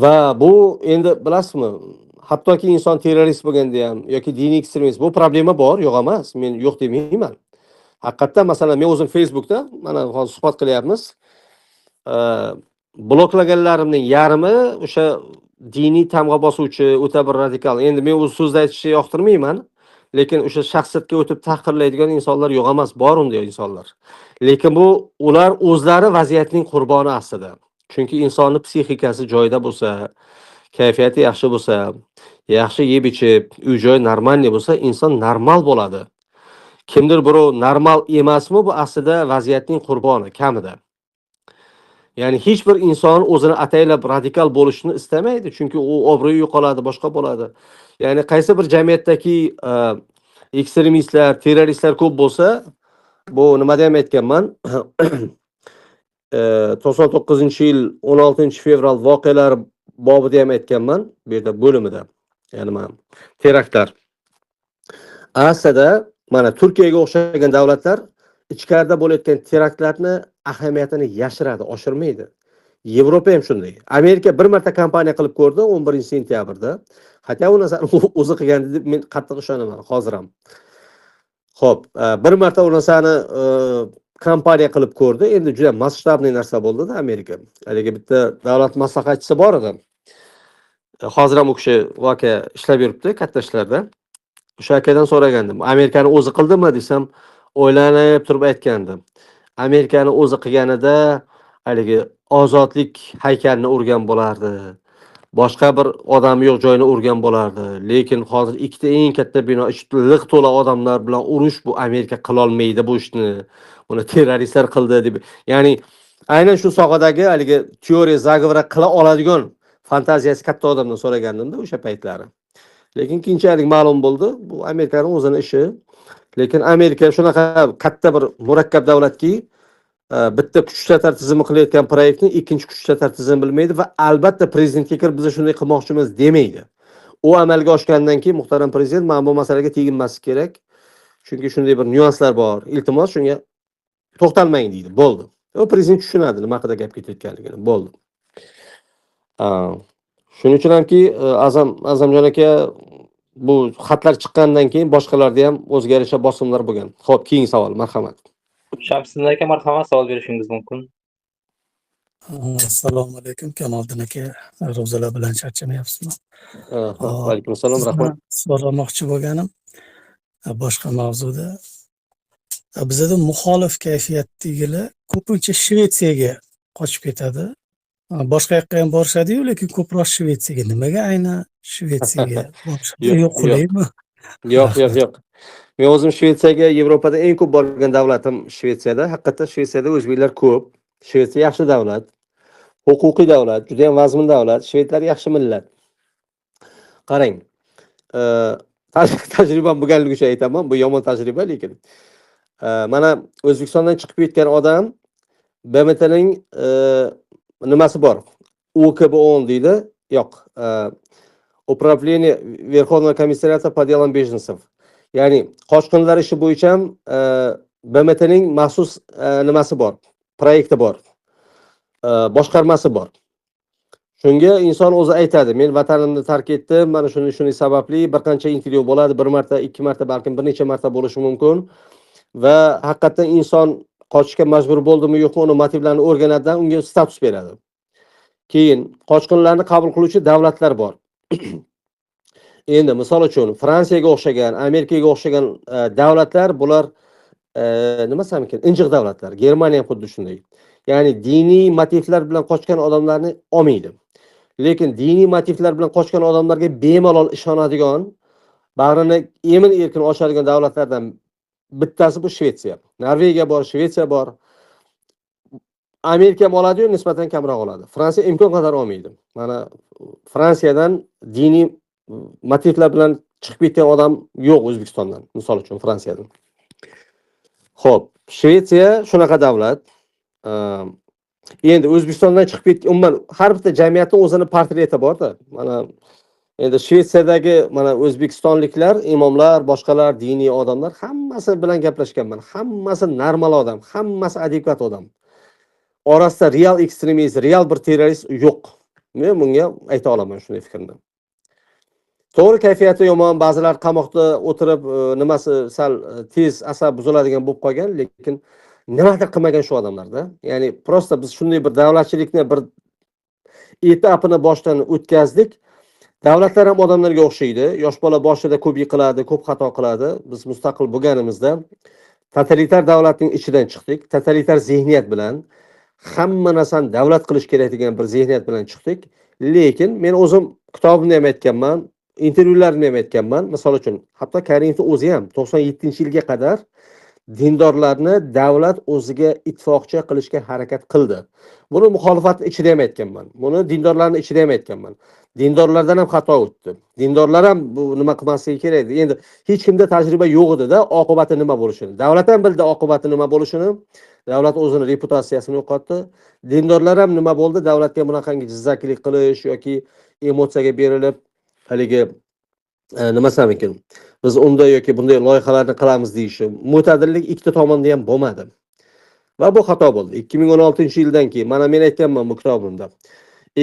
Va bu endi bilasizmi, hattoki inson terrorist bo'lganda ham yoki diniy ekstremist bu problema bor, yo'q emas. Men yo'q demayman. Haqiqatdan masalan men o'zim Facebookda mana hozir suhbat qilyapmiz. Bloklaganlarimning yarmi o'sha diniy tamg'a bosuvchi, o'ta bir radikal. Endi men o'z so'zda aytishni yoqtirmayman, lekin o'sha shaxsiyatga o'tib tahqirlaydigan insonlar yo'q emas, bor unday insonlar. Lekin bu ular o'zlari vaziyatning qurboni aslida. Chunki insonning psixikasi joyida bo'lsa, kayfiyati yaxshi bo'lsa, yaxshi yeb ichib, uy-joy normalniy bo'lsa, inson normal bo'ladi. Kimdir birov normal emasmi, bu aslida vaziyatning qurboni kamida. Ya'ni hech bir inson o'zini ataylab radikal bo'lishni istamaydi, chunki u obro'yi yo'qoladi, boshqa bo'ladi. Ya'ni qaysi bir jamiyatdagi ekstremistlar, terroristlar ko'p bo'lsa, bu nimada ham aytganman, 99-yil 16-fevral voqealari bobida ham aytganman, bu yerda bo'limida. Ya'ni mana teraktlar. Aslida mana Turkiyaga o'xshagan davlatlar ichkarida bo'layotgan teraktlarni ahamiyatini yashiradi, oshirmaydi. Yevropa ham shunday. Amerika bir marta kampaniya qilib ko'rdi 11-sentyabrda. Hatto u narsani o'zi qilgan deb men qattiq ishonaman hozir ham. Xo'p, bir marta u narsani kampaniya qilib ko'rdi. Endi juda masshtabli narsa bo'ldi-da Amerika. Haligi bitta davlat maslahatchisi bor edi. Hozir ham u kishi voqea ishlab yuribdi, katta ishlarda. O'sha akadan so'ragandim. Amerikani o'zi qildimi desam, o'ylanib turib aytgandim. Amerikani o'zi qilganida haligi ozodlik haykalini urgan bo'lardi. Boshqa bir odam yo'q joyini urgan bo'lardi. Lekin hozir ikkita eng katta bino liq to'la odamlar bilan urush bu Amerika qila olmaydi bu ishni. Buni terroristlar qildi deb. Ya'ni aynan shu sohadagi haligi teoriya zagovora qila oladigan fantaziyasi katta odamdan so'ragandimda o'sha paytlari. Lekin keyinchalik ma'lum bo'ldi, bu Amerikaning o'zining ishi. Lekin Amerika shunaqa katta bir murakkab davlatki, bitta kuch ishlatар tizimi qilayotgan proyektni ikkinchi kuch ishlatar tizimi bilmaydi va albatta prezidentga kirib biz shunday qilmoqchimiz demaydi. U amalga oshgandan keyin muhtaram prezident mana bu masalaga teginmaslik kerak. Chunki shunday bir nyuanslar bor. Iltimos shunga to'xtalmang deydi. Bo'ldi. O prezident tushunadi nima haqida gap ketayotganligini. Bo'ldi. Shuning uchun hamki Azamjon aka bu xatlar chiqqandan keyin boshqalarda ham o'zgarishlar, bosimlar bo'lgan. Xo'p, keyingi savol, marhamat. Shamsiddin aka, marhamat, savol berishingiz mumkin. Assalomu alaykum Kamoliddin aka. Ro'zalar bilan charchamayapsizmi? Va alaykum assalom, rahmat. So'ramoqchi bo'lganim boshqa mavzuda. Bizda muxolif kayfiyatdagilar ko'pincha Shvetsiyaga qochib ketadi. Boshqa yoqqa ham borishadi-yu, lekin ko'proq Shvetsiyaga. Nimaga aynan Shvetsiyaga borishadi? Yo'q, qulaymi? Yo'q. Men o'zim Shvetsiyaga Yevropada eng ko'p borgan davlatim Shvetsiyada. Haqiqatda Shvetsiyada o'zbeklar ko'p. Shvetsiya yaxshi davlat, huquqiy davlat, juda ham vazmin davlat. Shvedlar yaxshi millat. Qarang, tajribam bo'lganligi uchun aytaman, bu yomon tajriba lekin. Mana O'zbekistondan chiqib ketgan odam BMTning nimasi bor? OKB-10 deydi. Yo'q. Управление Верховного комиссариата по делам беженцев. Ya'ni qochqinlar ishi bo'yicha ham BMTning maxsus nimasi bor? Proyekti bor. Boshqarmasi bor. Shunga inson o'zi aytadi, men vatanimni tark etdim, mana shuni sababli bir qancha intervyu bo'ladi, bir marta, ikki marta, balkim bir necha marta bo'lishi mumkin. Va haqiqatan inson qochishga majbur bo'ldimi yo'qmi, uni motivlarini o'rganadidan unga status beradi. Keyin qochqinlarni qabul qiluvchi davlatlar bor. Endi misol uchun Fransiyaga o'xshagan, Amerikaga o'xshagan davlatlar bular nima desam ekan, injiq davlatlar. Germaniya ham xuddi shunday. Ya'ni diniy motivlar bilan qochgan odamlarni olmaydi. Lekin diniy motivlar bilan qochgan odamlarga bemalol ishonadigan, bag'rini emin-erkin ochadigan davlatlardan bittasi bu Shvetsiya. Norvegiya bor, Shvetsiya bor. Amerika ham oladi, nisbatan kamroq oladi. Fransiya imkon qadar olmaydi. Mana Fransiyadan diniy motivlar bilan chiqib ketgan odam yo'q O'zbekistondan, misol uchun Fransiyadan. Xo'p, Shvetsiya shunaqa davlat. Endi O'zbekistondan chiqib ketgan, umuman har bitta jamiyatning o'zini portreti bor-da. Mana endi Shvetsiyadagi mana O'zbekistonliklar, imomlar, boshqalar, diniy odamlar hammasi bilan gaplashganman. Hammasi normal odam, hammasi adekvat odam. Orasida real ekstremist, real bir terrorist yo'q. Men bunga ayta olaman shunday fikrni. To'g'ri, kayfiyati yomon, ba'zilar qamoqda o'tirib, nimasi sal tez asab buziladigan bo'lib qolgan, lekin nimadir qilmagan shu odamlarda. Ya'ni prosta biz shunday bir davlatchilikni bir etapini boshdan o'tkazdik. Davlatlar ham odamlarga o'xshaydi. Yosh bola boshida ko'p yiqiladi, ko'p xato qiladi. Biz mustaqil bo'lganimizda totalitar davlatning ichidan chiqdik. Totalitar zihniyat bilan hamma narsani davlat qilish kerak degan bir zihniyat bilan chiqdik. Lekin men o'zim kitobimda ham aytganman, intervyularimda ham aytganman. Misol uchun, hatto Karimovning o'zi ham 97-yilga qadar dindorlarni davlat o'ziga ittifoqchi qilishga harakat qildi. Buni muxolifatni ichida ham aytganman. Buni dindorlarning ichida ham aytganman. Dindorlardan ham xato o'tdi. Dindorlar ham bu nima qilmasligi kerak edi. Endi hech kimda tajriba yo'q edi-da, oqibati nima bo'lishini. Davlat ham bildi oqibati nima bo'lishini. Davlat o'zini reputatsiyasini yo'qotdi. Dindorlar ham nima bo'ldi? Davlatga bunaqangi jizzakilik qilish yoki emotsiyaga berilib haligi nima desam ekan, biz unda yoki bunday loyihalarni qilamiz deyishi, mo'tadillik ikkita tomonda ham bo'lmadi. Va bu xato bo'ldi. 2016-yildan keyin mana men aytganman bu kitobimda.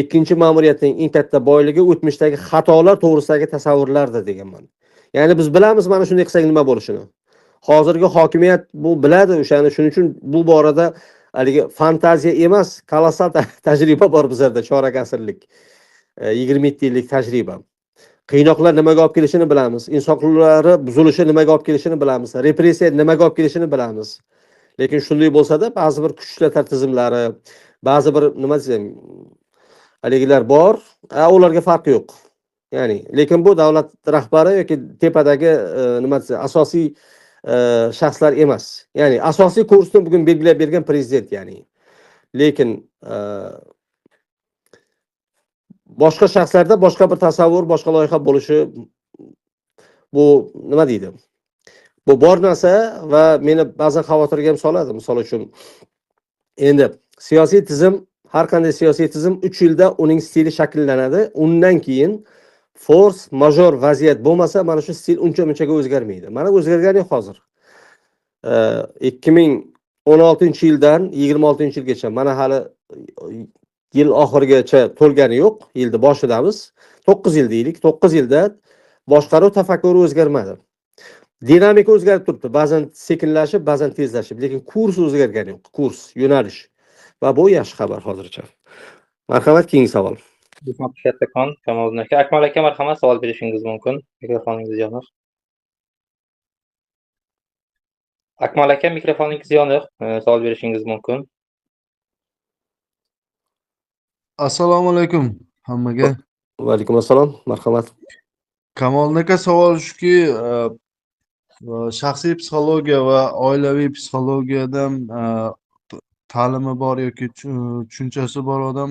Ikkinchi ma'muriyatning eng katta boyligi o'tmishdagi xatolar to'g'risidagi tasavvurlardir deganman. Ya'ni biz bilamiz mana shunday qilsak nima bo'lishini. Hozirgi hokimiyat bu biladi o'shani, shuning uchun bu borada haligi fantaziya emas, kolossal tajriba bor bizlarda, chorak asrlik, 27 yillik tajriba. Qiynoqlar nimaga olib kelishini bilamiz. Inson huquqlari buzilishi nimaga olib kelishini bilamiz. Repressiya nimaga olib kelishini bilamiz. Lekin shunday bo'lsa-da, ba'zi bir kuchlar tizimlari, ba'zi bir nima desam, haligilar bor, ularga farqi yo'q. Ya'ni, lekin bu davlat rahbari yoki tepadagi nima desam, asosiy shaxslar emas. Ya'ni asosiy kursni bugun belgilab bergan prezident, ya'ni. Lekin boshqa shaxslarda boshqa bir tasavvur, boshqa loyiha bo'lishi bu nima deydi? Bu bor narsa va meni ba'zan xavotirga ham soladi. Misol uchun, endi siyosiy tizim, har qanday siyosiy tizim 3 yilda uning stili shakllanadi. Undan keyin force major vaziyat bo'lmasa, mana shu stil uncha-munchaga o'zgarmaydi. Mana o'zgargani hozir. 2016-yildan 26-yilgacha mana hali yil oxirigacha to'lgani yo'q, yilni boshidamiz. 9 yil deylik, 9 yilda boshqaruv tafakkuri o'zgarmadi. Dinamika o'zgarib turibdi, ba'zan sekinlashib, ba'zan tezlashib, lekin kurs o'zgargani yo'q, kurs, yo'nalish. Va bu yaxshi xabar hozircha. Marhamat, keyingi savol. Kattakon, Kamoliddin aka. Akmal aka, marhamat, savol berishingiz mumkin. Mikrofoningiz yoniq. Akmal aka, mikrofoningiz yoniq, savol berishingiz mumkin. Assalomu alaykum hammaga. Va alaykum assalom, marhamat. Kamoliddin aka, savol shuki, shaxsiy psixologiya va oilaviy psixologiyadan ta'limi bor yoki tushunchasi bor odam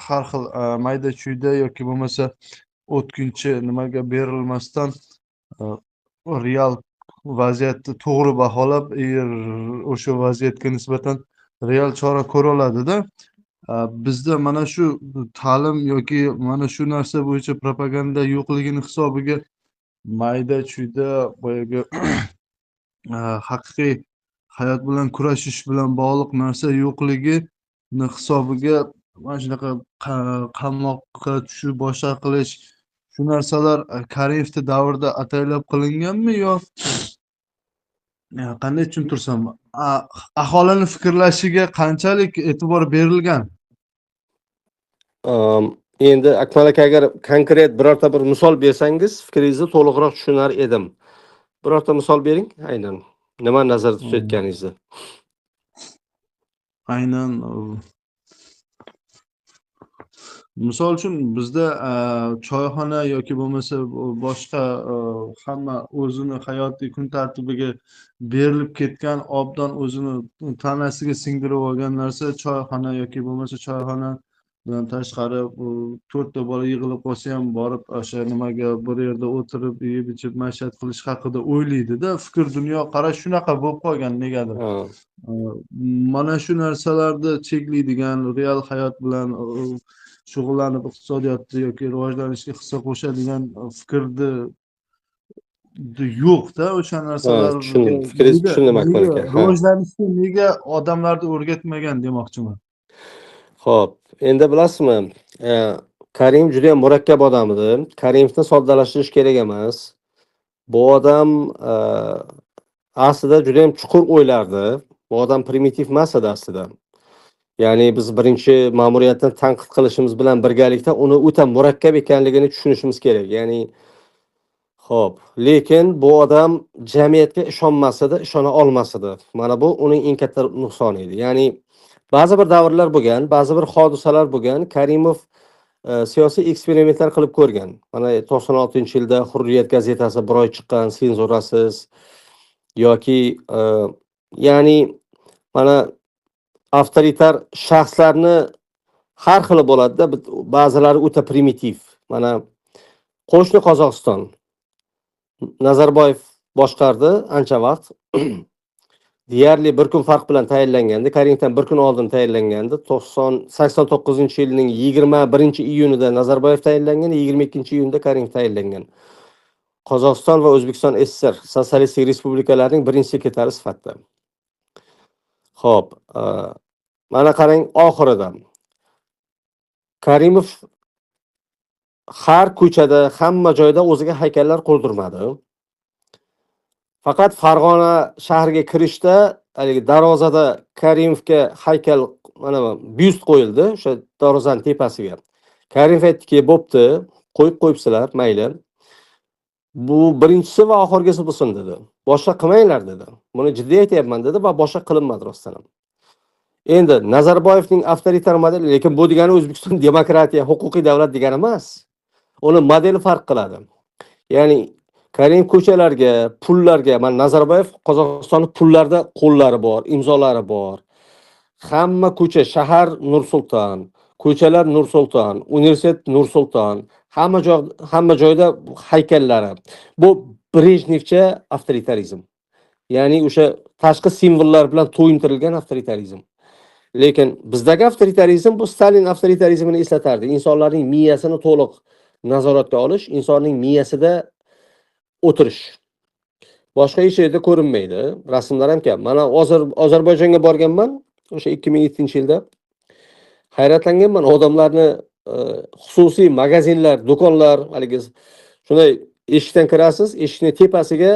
har xil mayda-chuyda yoki bo'lmasa o'tkinchi nimaga berilmasdan real vaziyatni to'g'ri baholab, o'sha vaziyatga nisbatan real chora ko'ra oladi-da. Bizda mana shu ta'lim yoki mana shu narsa bo'yicha propaganda yo'qligini hisobiga mayda-chuyda boyagi haqiqiy hayot bilan kurashish bilan bog'liq narsa yo'qligini hisobiga mana shunaqa qamoqqa tushib boshqa qilish, shu narsalar Karimovning davrida ataylab qilinganmi yo qanday tushuntirsam, aholini fikrlashiga qanchalik e'tibor berilgan? Endi Akmal aka, agar konkret birorta bir misol bersangiz, fikringizni to'liqroq tushunar edim. Birorta misol bering, aynan nima nazarda tutayotganingizni. Aynan misol uchun bizda choyxona yoki bo'lmasa boshqa hamma o'zini hayotiy kun tartibiga berilib ketgan, obdan o'zini tanasiga singdirib olgan narsa choyxona yoki bo'lmasa choyxona Bundan tashqari bu 4 ta bola yig'ilib qolsa ham borib o'sha nimaga bir yerda o'tirib yeb ichib maishat qilish haqida o'ylaydida. Fikr dunyo qarash shunaqa bo'lib qolgan negadir. Ha. Mana shu narsalarni cheklaydigan, real hayot bilan shug'ullanib iqtisodiyotda yoki rivojlanishga hissa qo'shadigan fikrni yo'q-da o'sha narsalar. Tushundim. Fikringizni tushundim Akmal aka. Ha. Rivojlanishni nega odamlarni o'rgatmagan demoqchiman. Xo'p, endi bilasizmi, Karim juda ham murakkab odam edi. Karimovni soddalashtirish kerak emas. Bu odam aslida juda ham chuqur o'ylardi. Bu odam primitiv emas edi aslida. Ya'ni biz birinchi ma'muriyatni tanqid qilishimiz bilan birgalikda uni o'ta murakkab ekanligini tushunishimiz kerak. Ya'ni xo'p, lekin bu odam jamiyatga ishonmas edi, ishona olmas edi. Mana bu uning eng katta nuqsoni edi. Ya'ni ba'zi bir davrlar bo'lgan, ba'zi bir hodisalar bo'lgan. Karimov siyosiy eksperimentlar qilib ko'rgan. Mana 96-yilda Hurriyet gazetasi bir oy chiqqan, senzurasiz yoki ya'ni mana avtoritar shaxslarni har xili bo'ladi-da, ba'zilari o'ta primitiv. Mana qo'shni Qozog'iston Nazarboyev boshqardi ancha vaqt. Deyarli bir kun farq bilan tayinlangandi. Karimdan bir kun oldin tayinlangandi. 89-yilning 21-iyunida Nazarboyev tayinlangan, 22-iyunda Karimov tayinlangan. Qozog'iston va O'zbekiston SSR sotsialistik respublikalarining birinchi sekretari sifatida. Xo'p, mana qarang oxirida Karimov har ko'chada, hamma joyda o'ziga haykallar qurdirmadi. Faqat Farg'ona shahriga kirishda haligi darvozada Karimovga haykal, mana byust qo'yildi o'sha darvozaning tepasiga. Karimov aytdiki, "Bo'pti, qo'yib qo'yibsizlar, mayli. Bu birinchisi va oxirgisi bo'lsin" dedi. "Boshqa qilmanglar" dedi. "Buni jiddiy aytayapman" dedi va boshqa qilinmadi rostdan ham. Endi Nazarboyevning avtoritar modeli, lekin bu degani O'zbekiston demokratiya, huquqiy davlat degani emas. Uni modeli farq qiladi. Ya'ni Karim ko'chalarga, pullarga, mana Nazarboyev Qozog'istonning pullarda qo'llari bor, imzolari bor. Hamma ko'cha, shahar Nur-Sulton, ko'chalar Nur-Sulton, universitet Nur-Sulton, hamma joyda haykallari. Bu Brejnevcha avtoritarizm. Ya'ni o'sha tashqi simvollar bilan to'yintirilgan avtoritarizm. Lekin bizdagi avtoritarizm bu Stalin avtoritarizmini eslatardi. Insonlarning miyasini to'liq nazoratga olish, insonning miyasida o'tirish. Boshqa hech yerda ko'rinmaydi. Rasmlar ham kam. Mana Ozarbayjonga borganman o'sha 2007-yilda. Hayratlanganman odamlarni xususiy magazinlar, do'konlar, haligi shunday eshikdan kirasiz, eshikning tepasiga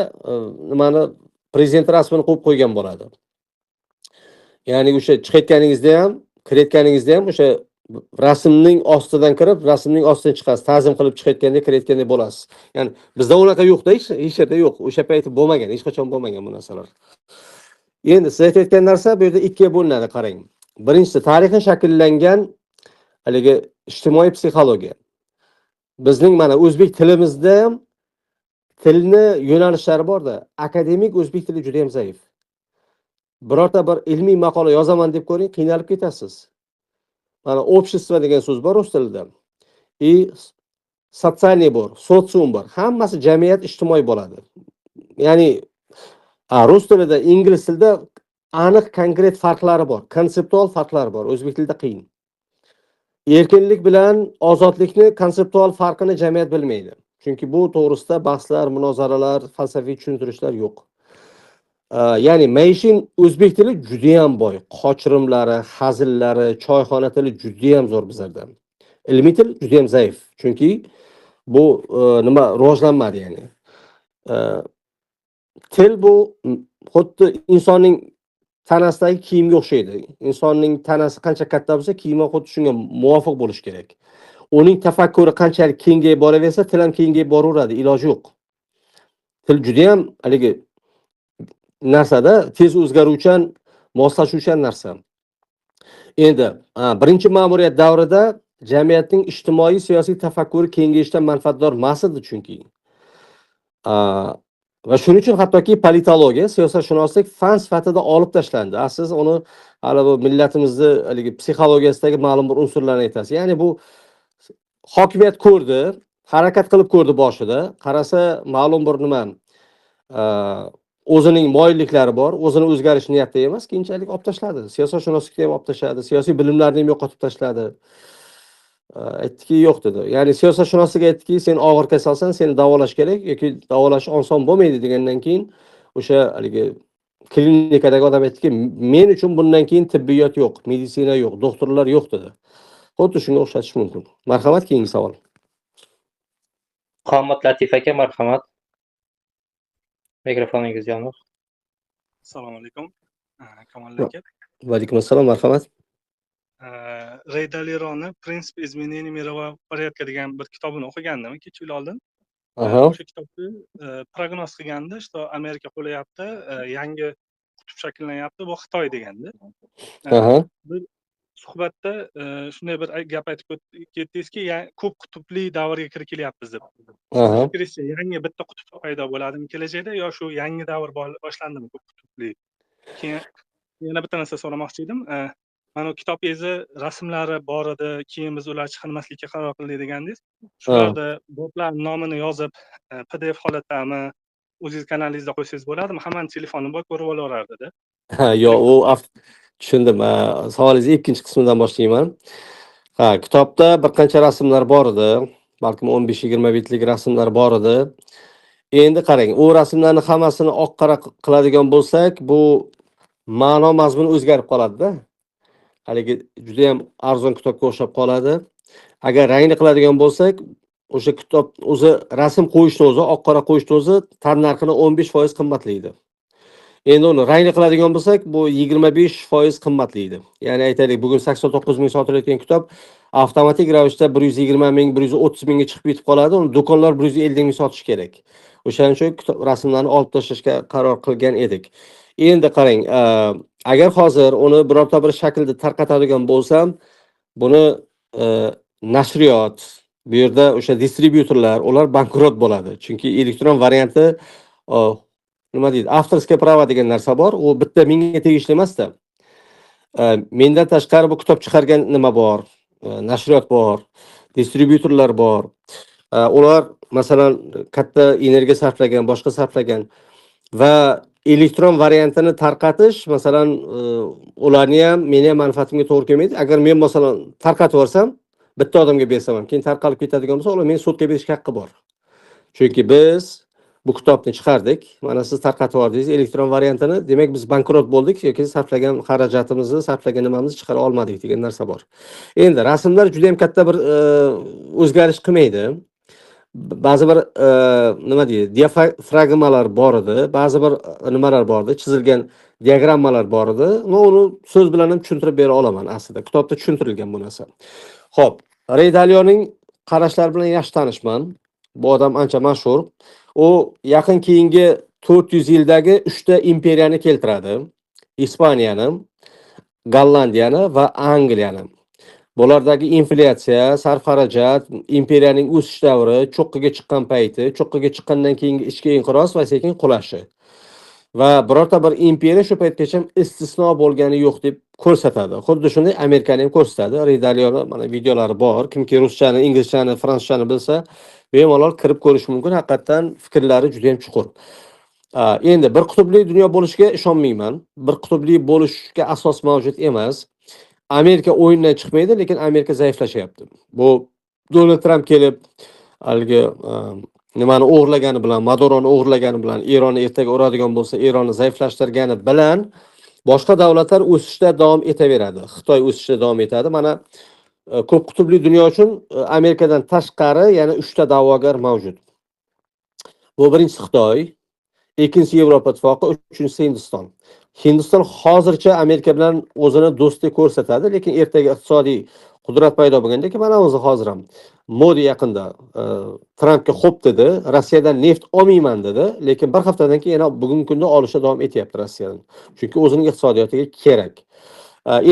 nimani prezident rasmini qo'yib qo'ygan bo'ladi. Ya'ni o'sha chiqayotganingizda ham, kirayotganingizda ham o'sha rasmning ostidan kirib, rasmning ostidan chiqasiz. Ta'zim qilib chiqayotganda, kirayotganda bo'lasiz. Ya'ni bizda unaqa yo'q-da, hech yerda yo'q. O'sha payti bo'lmagan, hech qachon bo'lmagan bu narsalar. Endi siz aytayotgan narsa bu yerda ikkiga bo'linadi, qarang. Birinchisi tarixan shakllangan haligi ijtimoiy psixologiya. Bizning mana o'zbek tilimizda ham tilni yo'nalishlari bor-da. Akademik o'zbek tili juda ham zaif. Birorta bir ilmiy maqola yozaman deb ko'ring, qiynalib ketasiz. Mana общество degan so'z bor rus tilida. Sotsialniy bor, sotsium bor. Hammasi jamiyat, ijtimoiy bo'ladi. Ya'ni rus tilida, ingliz tilida aniq konkret farqlari bor, konseptual farqlari bor. O'zbek tilida qiyin. Erkinlik bilan ozodlikni konseptual farqini jamiyat bilmaydi. Chunki bu to'g'risida bahslar, munozaralar, falsafiy tushuntirishlar yo'q. Ya'ni maishin o'zbek tili juda ham boy. Qochirimlari, hazillari, choyxona tili juda ham zo'r bizlarda. Ilmiy til juda ham zaif. Chunki bu nima rivojlanmadi ya'ni. Til bu xuddi insonning tanasidagi kiyimga o'xshaydi. Insonning tanasi qancha katta bo'lsa, kiyimi xuddi shunga muvofiq bo'lishi kerak. Uning tafakkuri qanchalik kengayib boraversa, til ham kengayib boraveradi, iloji yo'q. Til juda ham haligi narsada tez o'zgaruvchan, moslashuvchan narsa. Endi birinchi ma'muriyat davrida jamiyatning ijtimoiy siyosiy tafakkuri kengayishdan manfaatdor emas edi chunki. Va shuning uchun hattoki politologiya, siyosatshunoslik fan sifatida olib tashlandi. Siz uni hali bu millatimizni haligi psixologiyasidagi ma'lum bir unsurlarni aytasiz. Ya'ni bu hokimiyat ko'rdi, harakat qilib ko'rdi boshida, qarasa ma'lum bir nima e, o'zining moyilliklari bor, o'zini o'zgarish niyatida emas, keyinchalik olib tashladi. Siyosatshunoslikni ham olib tashladi, siyosiy bilimlarni ham yo'qotib tashladi. Aytdiki yo'q dedi. Ya'ni siyosatshunoslik aytdiki, sen og'ir kasalsan, seni davolash kerak yoki davolash oson bo'lmaydi degandan keyin o'sha haligi klinikadagi odam aytdiki, men uchun bundan keyin tibbiyot yo'q, meditsina yo'q, doktorlar yo'q dedi. Xuddi shunga o'xshatish mumkin. Marhamat, keyingi savol. Qomat Latif aka, marhamat. Mikrofoningiz yo'q. Assalomu alaykum. Kamol Va- aka. Va alaykum assalom, marhamat. Rey Dalironi Принцип изменения мирового порядка degan bir kitobini o'qigandim 2 yil oldin. Aha. O'sha kitobda prognoz qilganda, что Amerika qo'layapti, yangi qutb shakllanyapti, bu Xitoy deganda. Aha. Bir suhbatda shunday bir gap aytib ketdingizki, ko'p qutbli davrga kirib kelyapmiz deb. Aha. Fikringizcha, yangi bitta qutb paydo bo'ladimi kelajakda yo shu yangi davr boshlandimi ko'p qutbli? Keyin yana bitta narsa so'ramoqchi edim. Mana kitobingizni rasmlari bor edi, keyin biz ularni chiqarmaslikka qaror qildik degandingiz. Shularda botlar nomini yozib, PDF holatdami, o'zingiz kanalingizda qo'ysangiz bo'ladimi? Hammani telefoni bor, ko'rib olaveradi-da. Ha, yo'q, u tushundim. Savolingizni ikkinchi qismidan boshlayman. Ha, kitobda bir qancha rasmlar bor edi. Balkim 15-20 bitlik rasmlar bor edi. Endi qarang, u rasmlarni hammasini oq qora qiladigan bo'lsak, bu ma'no mazmuni o'zgarib qoladi-da. Haligi juda ham arzon kitobga o'xshab qoladi. Agar rangli qiladigan bo'lsak, o'sha kitob o'zi rasm qo'yishni o'zi, oq qora qo'yishni o'zi tannarxini 15% qimmatlaydi. Endi uni rangli qiladigan bo'lsak, bu 25% qimmatlaydi. Ya'ni aytaylik, bugun 89 ming sotilayotgan kitob avtomatik ravishda 120 ming, 130 mingga chiqib ketib qoladi. Uni do'konlar 150 ming sotish kerak. O'shaning uchun rasmlarni olib tashlashga qaror qilgan edik. Endi qarang, agar hozir uni birorta bir shaklda tarqatadigan bo'lsam, buni nashriyot, bu yerda o'sha distribyutorlar, ular bankrot bo'ladi. Chunki elektron varianti nima deydi, avtorskiy pravo degan narsa bor, u bitta menga tegishli emasda. Mendan tashqari bu kitob chiqargan nima bor? Nashriyot bor, distribyutorlar bor. Ular masalan katta energiya sarflagan, boshqa sarflagan va elektron variantini tarqatish masalan ularni ham meni ham manfaatimga to'g'ri kelmaydi. Agar men masalan tarqatib yuborsam, bitta odamga bersam ham, keyin tarqalib ketadigan bo'lsa, ular meni sudga berishga haqqi bor. Chunki biz bu kitobni chiqardik. Mana siz tarqatib yubordingiz elektron variantini, demak biz bankrot bo'ldik yoki sarflagan xarajatimizni, sarflagan nimamizni chiqara olmadik degan narsa bor. Endi rasmlar juda ham katta bir o'zgarish qilmaydi. Ba'zi bir nima deydi, diafragmalar bor edi, ba'zi bir nimalar bor edi, chizilgan diagrammalar bor edi. Men uni so'z bilan ham tushuntirib bera olaman aslida. Kitobda tushuntirilgan bu narsa. Xo'p, Rey Dalioning qarashlari bilan yaxshi tanishman. Bu odam ancha mashhur. U yaqin keyingi 400 yildagi 3 ta imperiyani keltiradi. Ispaniyani, Gollandiyani va Angliyani. Bulardagi inflyatsiya, sarf-xarajat, imperiyaning o'sish davri, cho'qqiga chiqqan payti, cho'qqiga chiqqandan keyingi ichki inqiroz va sekin qulashi. Va birorta bir imperiya shu paytgacha istisno bo'lgani yo'q deb ko'rsatadi. Xuddi shunday Amerikani ham ko'rsatadi. Rey Dalioning mana videolari bor. Kimki ruschani, inglizchani, fransuzchani bilsa, bemalol kirib ko'rish mumkin. Haqiqatan fikrlari juda ham chuqur. Endi bir qutbli dunyo bo'lishiga ishonmayman. Bir qutbli bo'lishga asos mavjud emas. Amerika o'yindan chiqmaydi, lekin Amerika zaiflashyapti. Bu Donald Trump kelib haligi nimani o'g'irlagani bilan, Maduroni o'g'irlagani bilan, Eronni ertaga uradigan bo'lsa, Eronni zaiflashtirgani bilan boshqa davlatlar o'sishda davom etaveradi. Xitoy o'sishda davom etadi. Mana ko'p qutbli dunyo uchun Amerikadan tashqari yana 3 ta da'vogar mavjud. Bu birinchisi Xitoy, ikkinchisi Yevropa ittifoqi, uchinchisi Hindiston. Hindiston hozircha Amerika bilan o'zini do'stlik ko'rsatadi, lekin ertaga iqtisodiy qudrat paydo bo'lganda, mana o'zi hozir ham Modi yaqinda Trampga xo'p dedi, Rossiyadan neft olmayman dedi, lekin bir haftadan keyin yana bugungi kunda olishda davom etyapti Rossiyadan. Chunki o'zining iqtisodiyotiga kerak.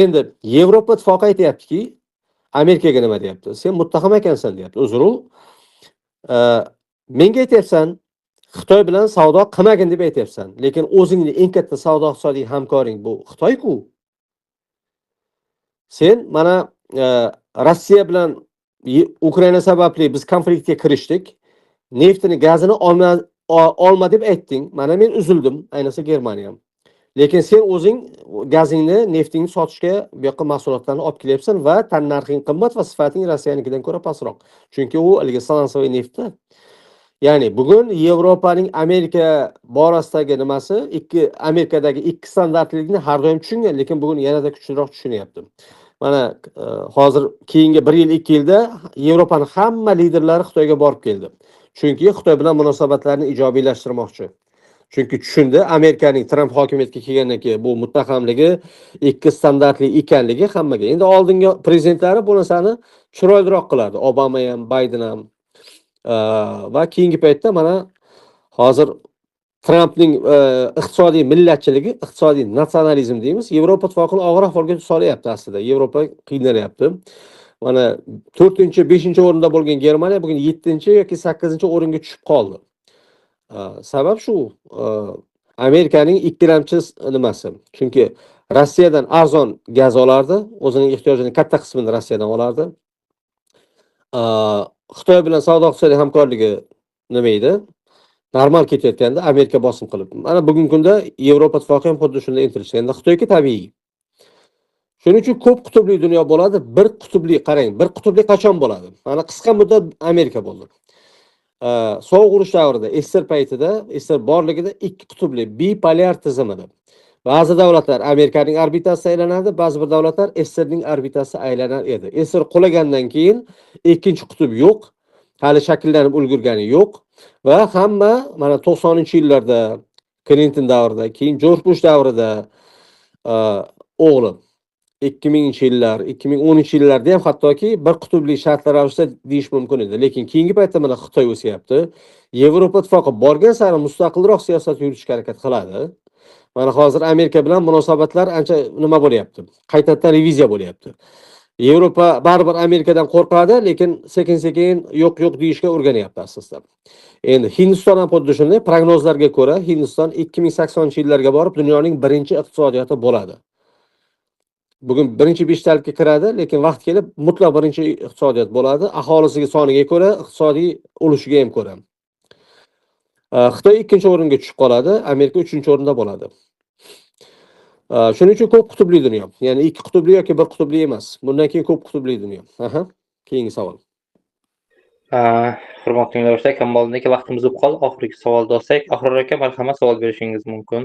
Endi Yevropa ittifoqi aytayaptiki, Amerikaga nima deyapti? Sen muttaham ekansan deyapti. Uzr, menga aytyapsan, Xitoy bilan savdo qilmagin deb aytyapsan. Lekin o'zingning eng katta savdo iqtisodiy hamkoring bu Xitoy-ku. Sen mana Rossiya bilan Ukraina sababli biz konfliktga kirishdik. Neftini, gazini olma deb aytding. Mana men uzildim, ayniqsa Germaniya ham. Lekin sen o'zing gazingni, neftingni sotishga bu yoqqa mahsulotlarni olib kelyapsan va tan narxing qimmat va sifating Rossiyanikidan ko'ra pastroq. Chunki u haligi salonsoy neftda. Ya'ni bugun Yevropaning Amerika borasidagi nimasi, Amerikadagi ikki standartlikni har doim tushungan, lekin bugun yanada kuchliroq tushunyapti. Mana hozir keyingi 1 yil 2 yilda Yevropaning hamma liderlari Xitoyga borib keldi. Chunki Xitoy bilan munosabatlarni ijobiylashtirmoqchi. Chunki tushundi, Amerikaning Trump hokimiyatga kelgandan keyin bu muttahamligi ikki standartli ekanligi hammaga. Endi oldingi prezidentlari bu narsani chiroyliroq qilardi. Obama ham, Bayden ham. Va keyingi paytda mana hozir Trumpning iqtisodiy millatchiligi, iqtisodiy natsionalizm deymiz, Yevropa ittifoqini og'ir ahvolga solyapti aslida. Yevropa qiynalmayapti. Mana 4-5-o'rinda bo'lgan Germaniya bugun 7 yoki 8-o'ringa tushib qoldi. Sabab shu Amerikaning ikkilamchi nimasi. Chunki Rossiyadan arzon gaz olardi, o'zining ehtiyojining katta qismini Rossiyadan olardi. Xitoy bilan savdo-iqtisodiy hamkorligi nima edi? Normal ketayotganda Amerika bosim qilib. Mana bugungi kunda Yevropa ittifoqi ham xuddi shunday intilishganda Xitoyga tabiiy. Shuning uchun ko'p qutbli dunyo bo'ladi, bir qutbli qarang, bir qutbli qachon bo'ladi? Mana qisqa muddat Amerika bo'ldi. Sovuq urush davrida, SSR paytida, SSR borligida ikki qutbli bipolyar tizim edi. Ba'zi davlatlar Amerikaning orbitasida aylanadi, ba'zi bir davlatlar SSRning orbitasida aylanar edi. SSR qulagandan keyin ikkinchi qutb yo'q, hali shakllanib ulgurgani yo'q va hamma mana 90-yillarda Clinton davrida, keyin George Bush davrida o'g'li 2000-yillar, 2010-yillarda ham hattoki bir qutbli shartlar ravishda deyish mumkin edi. Lekin keyingi paytda mana Xitoy o'syapti. Yevropa ittifoqi borgan sari mustaqilroq siyosat yuritishga harakat qiladi. Mana hozir Amerika bilan munosabatlar ancha nima bo'lyapti? Qaytadan reviziya bo'lyapti. Yevropa baribir Amerikadan qo'rqadi, lekin sekin-sekin yo'q deyishga o'rganyapti aslida. Endi Hindiston ham xuddi shunday prognozlarga ko'ra Hindiston 2080-yillarga borib dunyoning birinchi iqtisodiyoti bo'ladi. Bugun birinchi beshtalikka kiradi, lekin vaqt kelib mutlaq birinchi iqtisodiyot bo'ladi. Aholisiga soniga ko'ra, iqtisodiy ulushiga ham ko'ra. Xitoy 2-o'ringa tushib qoladi, Amerika 3-o'rinda bo'ladi. Shuning uchun ko'p qutbli dunyo. Ya'ni ikki qutbli yoki bir qutbli emas. Bundan keyin ko'p qutbli dunyo. Keyingi savol. Hurmatli tinglovchilar, kamolniki vaqtimiz bo'lib qoldi. Oxirgi savolga o'tsak, Ahror aka marhamat savol berishingiz mumkin.